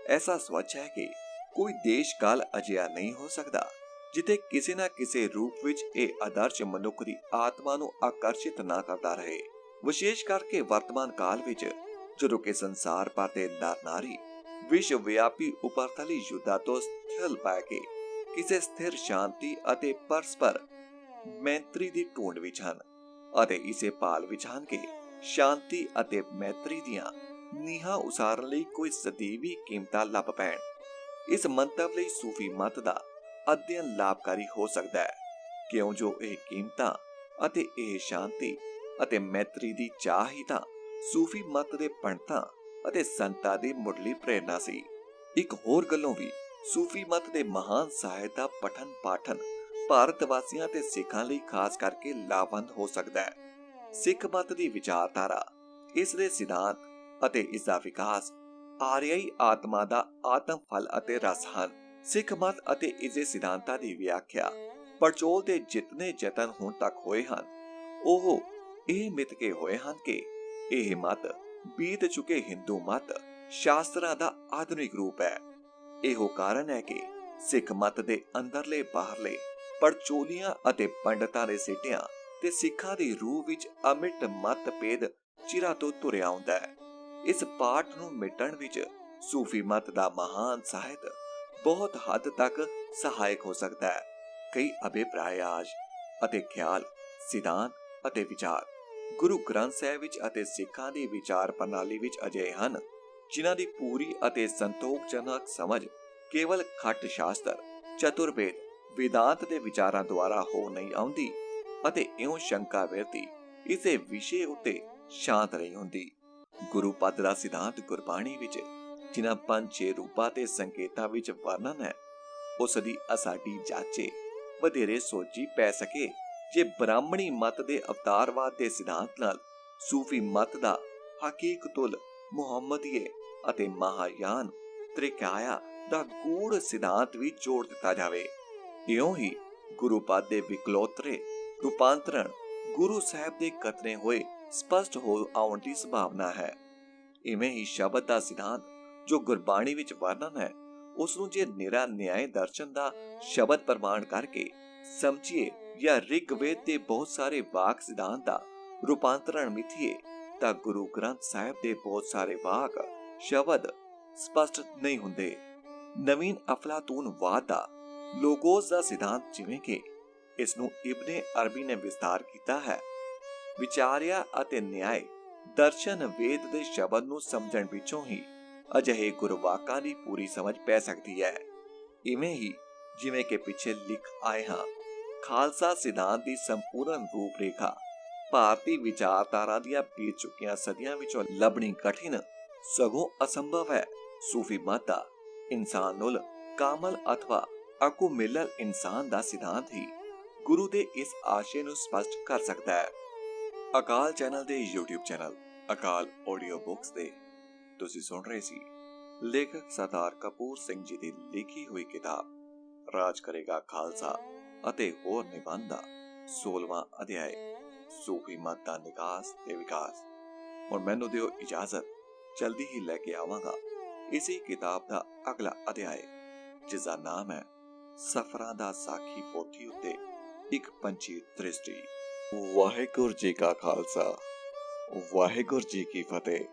ਐਸਾ ਸਵੱਛ ਹੈ ਕਿ ਕੋਈ ਦੇਸ਼ ਕਾਲ ਅਜਿਹਾ ਨਹੀਂ ਹੋ ਸਕਦਾ ਜਿੱਥੇ ਕਿਸੇ ਨਾ ਕਿਸੇ ਰੂਪ ਵਿੱਚ ਇਹ ਆਦਰਸ਼ ਮਨੁੱਖ ਦੀ ਆਤਮਾ ਨੂੰ ਆਕਰਸ਼ਿਤ ਨਾ ਕਰਦਾ ਰਹੇ। ਵਿਸ਼ੇਸ਼ ਕਰਕੇ ਵਰਤਮਾਨ ਕਾਲ ਵਿੱਚ ਜਦੋਂ ਕਿ ਸੰਸਾਰ ਭਰ ਦੇ ਨਰ ਨਾਰੀ ਵਿਸ਼ਵ ਵਿਆਪੀ ਉਪਰਤਲੀ ਯੁੱਧਾਂ ਤੋਂ ਸਥਿਰ ਪਾ ਕੇ ਕਿਸੇ ਸਥਿਰ ਸ਼ਾਂਤੀ ਅਤੇ ਪਰਸਪਰ ਮੈਤਰੀ ਦੀ ਢੂੰਡ ਵਿੱਚ ਹਨ ਅਤੇ ਇਸੇ ਭਾਲ ਵਿੱਚ ਹਨ ਕਿ ਸ਼ਾਂਤੀ ਅਤੇ ਮੈਤਰੀ ਦੀਆਂ ਨੀਹਾਂ ਉਸਾਰਨ ਲਈ ਕੋਈ ਸਦੀਵੀ ਕੀਮਤਾਂ ਲੱਭ ਪੈਣ। ਇਸ ਮੰਤਵ ਲਈ ਸੂਫੀ ਮਤ ਦਾ ਅਧਿਐਨ ਲਾਭਕਾਰੀ ਹੋ ਸਕਦਾ ਹੈ, ਕਿਉਂ ਜੋ ਇਹ ਕੀਮਤਾਂ ਅਤੇ ਇਹ ਸ਼ਾਂਤੀ ਅਤੇ ਮੈਤਰੀ ਦੀ ਚਾਹ ਹੀ ਤਾਂ ਸੂਫੀ ਮਤ ਦੇ ਪੰਡਤਾਂ ਅਤੇ ਸੰਤਾਂ ਦੀ ਮੁੱਢਲੀ ਪ੍ਰੇਰਨਾ ਸੀ। ਇੱਕ ਹੋਰ ਗੱਲੋਂ ਵੀ ਸੂਫੀ ਮਤ ਦੇ ਮਹਾਨ ਸਾਹਿਤ ਦਾ ਪਠਨ ਪਾਠਨ ਭਾਰਤ ਵਾਸੀਆਂ ਤੇ ਸਿੱਖਾਂ ਲਈ ਖਾਸ ਕਰਕੇ ਲਾਭਵੰਦ ਹੋ ਸਕਦਾ ਹੈ। ਸਿੱਖ ਮਤ ਦੀ ਵਿਚਾਰਧਾਰਾ, ਇਸ ਦੇ ਸਿਧਾਂਤ ਅਤੇ ਇਸ ਦਾ ਵਿਕਾਸ ਆਰਿਆਈ ਆਤਮਾ ਦਾ ਆਤਮ ਫਲ ਅਤੇ ਰਸ ਹਨ। ਸਿੱਖ ਮਤ ਅਤੇ ਇਸ ਦੇ ਸਿਧਾਂਤਾਂ ਦੀ ਵਿਆਖਿਆ ਪੜਚੋਲ ਦੇ ਜਿਤਨੇ ਯਤਨ ਹੁਣ ਤੱਕ ਹੋਏ ਹਨ, ਉਹ ਇਹ ਮਿੱਥ ਕੇ ਹੋਏ ਹਨ ਕਿ ਇਹ ਮਤ ਬੀਤ ਚੁੱਕੇ ਹਿੰਦੂ ਮਤ ਸ਼ਾਸਤਰਾਂ ਦਾ ਆਧੁਨਿਕ ਰੂਪ ਹੈ। ਇਹੋ ਕਾਰਨ ਹੈ ਕਿ ਸਿੱਖ ਮਤ ਦੇ ਅੰਦਰਲੇ ਬਾਹਰਲੇ ਪੜਚੋਲੀਆਂ ਅਤੇ ਪੰਡਤਾਂ ਦੇ ਸਿੱਟਿਆਂ ਤੇ ਸਿੱਖਾਂ ਦੀ ਰੂਹ ਵਿੱਚ ਅਮਿਟ ਮਤਭੇਦ ਚਿਰਾਂ ਤੋਂ ਤੁਰਿਆ ਆਉਂਦਾ ਹੈ। ਇਸ ਪਾਠ ਨੂੰ ਮਿਟਣ ਵਿੱਚ ਸੂਫੀ ਮਤ ਦਾ ਮਹਾਨ ਸਾਹਿਤ ਬਹੁਤ ਹੱਦ ਤੱਕ ਸਹਾਇਕ ਹੋ ਸਕਦਾ ਹੈ। ਕਈ ਅਭਿਪਰਾਇਆਜ ਅਤੇ ਖਿਆਲ, ਸਿਧਾਂਤ ਅਤੇ ਵਿਚਾਰ ਗੁਰੂ ਗ੍ਰੰਥ ਸਾਹਿਬ ਵਿੱਚ ਅਤੇ ਸਿੱਖਾਂ ਦੀ ਵਿਚਾਰ ਪ੍ਰਣਾਲੀ ਵਿੱਚ ਅਜਿਹੇ ਹਨ ਜਿਨ੍ਹਾਂ ਦੀ ਪੂਰੀ ਅਤੇ ਸੰਤੋਖਜਨਕ ਸਮਝ ਕੇਵਲ ਖੱਟ ਸ਼ਾਸਤਰ, ਚਤੁਰਵੇਦ, ਵਿਦਾਂਤ ਦੇ ਵਿਚਾਰਾਂ ਦੁਆਰਾ ਹੋ ਨਹੀਂ ਆਉਂਦੀ ਅਤੇ ਇਉਂ ਸ਼ੰਕਾ ਵਿਰਤੀ ਇਸੇ ਵਿਸ਼ੇ ਉੱਤੇ ਸ਼ਾਂਤ ਨਹੀਂ ਹੁੰਦੀ। ਗੁਰੂ ਪਦ ਦਾ ਸਿਧਾਂਤ ਗੁਰਬਾਣੀ ਵਿੱਚ ਜਿਨ੍ਹਾਂ 5-6 ਰੂਪਾਂ ਤੇ ਸੰਕੇਤਾਂ ਵਿੱਚ ਵਰਣਨ ਹੈ, ਉਸ ਦੀ ਅਸਾਡੀ ਜਾਚੇ ਵਧੇਰੇ ਸੋਝੀ ਪੈ ਸਕੇ ਜੇ ਬ੍ਰਾਹਮਣੀ ਮਤ ਦੇ ਅਵਤਾਰਵਾਦ ਦੇ ਸਿਧਾਂਤ ਨਾਲ ਸੂਫੀ ਮਤ ਦਾ ਹਕੀਕਤੁਲ ਮੁਹੰਮਦੀਏ ਅਤੇ ਮਹਾਯਾਨ ਤ੍ਰਿਕਾਇਆ ਦਾ ਗੂੜ ਸਿਧਾਂਤ ਵੀ ਜੋੜ ਦਿੱਤਾ ਜਾਵੇ। ਇਉਂ ਹੀ ਗੁਰੂ ਪਦ ਦੇ ਵਿਕਲੋਤਰੇ ਰੂਪਾਂਤਰਣ ਗੁਰੂ ਸਾਹਿਬ ਦੇ ਕਥਨੇ ਹੋਏ ਸਪਸ਼ਟ ਹੋ ਆਉਣ ਦੀ ਸੰਭਾਵਨਾ ਹੈ। ਇਵੇਂ ਹੀ ਸ਼ਬਦ ਦਾ ਸਿਧਾਂਤ ਜੋ ਗੁਰਬਾਣੀ ਵਿੱਚ ਵਰਣਨ ਹੈ, ਉਸ ਨੂੰ ਜੇ ਨਿਰਾ ਨਿਆਏ ਦਰਸ਼ਨ ਦਾ ਸ਼ਬਦ ਪ੍ਰਮਾਣ ਕਰਕੇ ਸਮਝੀਏ ਜਾਂ ਰਿਗਵੇਦ ਦੇ ਬਹੁਤ ਸਾਰੇ ਵਾਕ ਸਿਧਾਂਤ ਦਾ ਰੂਪਾਂਤਰਣ ਮਿਥੀਏ ਤਾਂ ਗੁਰੂ ਗ੍ਰੰਥ ਸਾਹਿਬ ਦੇ ਬਹੁਤ ਸਾਰੇ ਵਾਕ ਸ਼ਬਦ ਸਪਸ਼ਟ ਨਹੀਂ ਹੁੰਦੇ। ਨਵੀਨ ਅਫਲਾਤੂਨ ਵਾਦ ਦਾ ਲੋਗੋਸ ਦਾ ਸਿਧਾਂਤ, ਜਿਵੇਂ ਕਿ ਇਸ ਨੂੰ ਇਬਨੇ ਅਰਬੀ ਨੇ ਵਿਸਤਾਰ ਕੀਤਾ ਹੈ, ਵਿਚਾਰਿਆ ਅਤੇ ਨਿਆਏ ਦਰਸ਼ਨ ਵੇਦ ਦੇ ਸ਼ਬਦ ਨੂੰ ਸਮਝਣ ਵਿੱਚੋਂ ਹੀ ਅਜਿਹੇ ਗੁਰਵਾਕਾਂ ਦੀ ਪੂਰੀ ਸਮਝ ਪੈ ਸਕਦੀ ਹੈ। ਇਵੇਂ ਹੀ ਜਿਵੇਂ ਕਿ ਪਿੱਛੇ ਲਿਖ ਆਏ ਹਾਂ, ਖਾਲਸਾ ਸਿਧਾਂਤ ਦੀ ਸੰਪੂਰਨ ਰੂਪ ਰੇਖਾ ਭਾਰਤੀ ਵਿਚਾਰਧਾਰਾ ਦੀਆਂ ਬੀਤ ਚੁੱਕੀਆਂ ਸਦੀਆਂ ਵਿੱਚੋਂ ਲੱਭਣੀ ਕਠਿਨ ਸਗੋਂ ਅਸੰਭਵ ਹੈ। ਸੂਫੀ ਮਤ ਦਾ ਇਨਸਾਨੁਲ ਕਾਮਲ ਅਥਵਾ ਅਕੂ ਮਿਲਲ ਇਨਸਾਨ ਦਾ ਸਿਧਾਂਤ ਹੀ ਗੁਰੂ ਦੇ ਇਸ ਆਸ਼ੇ ਨੂੰ ਸਪਸ਼ਟ ਕਰ ਸਕਦਾ ਹੈ। ਅਕਾਲ ਚੈਨਲ ਦੇ YouTube ਚੈਨਲ ਅਕਾਲ ਆਡੀਓ ਬੁੱਕਸ ਦੇ ਤੁਸੀਂ ਸੁਣ ਰਹੇ ਸੀ ਲੇਖਕ ਸਰਦਾਰ ਕਪੂਰ ਸਿੰਘ ਜੀ ਦੀ ਲਿਖੀ ਹੋਈ ਕਿਤਾਬ ਰਾਜ ਕਰੇਗਾ ਖਾਲਸਾ ਅਤੇ ਹੋਰ ਨਿਬੰਧ ਦਾ 16ਵਾਂ ਅਧਿਆਇ ਸੂਫੀ ਮਤ ਦਾ ਨਿਕਾਸ ਤੇ ਵਿਕਾਸ। ਹੁਣ ਮੈਨੂੰ ਦਿਓ ਇਜਾਜ਼ਤ, ਜਲਦੀ ਹੀ ਲੈ ਕੇ ਆਵਾਂਗਾ ਇਸੇ ਕਿਤਾਬ ਦਾ ਅਗਲਾ ਅਧਿਆਇ, ਜਿਸ ਦਾ ਨਾਮ ਹੈ ਸਫਰਾਂ ਦਾ ਸਾਖੀ ਪੋਥੀ ਉੱਤੇ ਇੱਕ ਪੰਛੀ ਦ੍ਰਿਸ਼ਟੀ। ਵਾਹਿਗੁਰੂ ਜੀ ਕਾ ਖਾਲਸਾ, ਵਾਹਿਗੁਰੂ ਜੀ ਕੀ ਫਤਿਹ।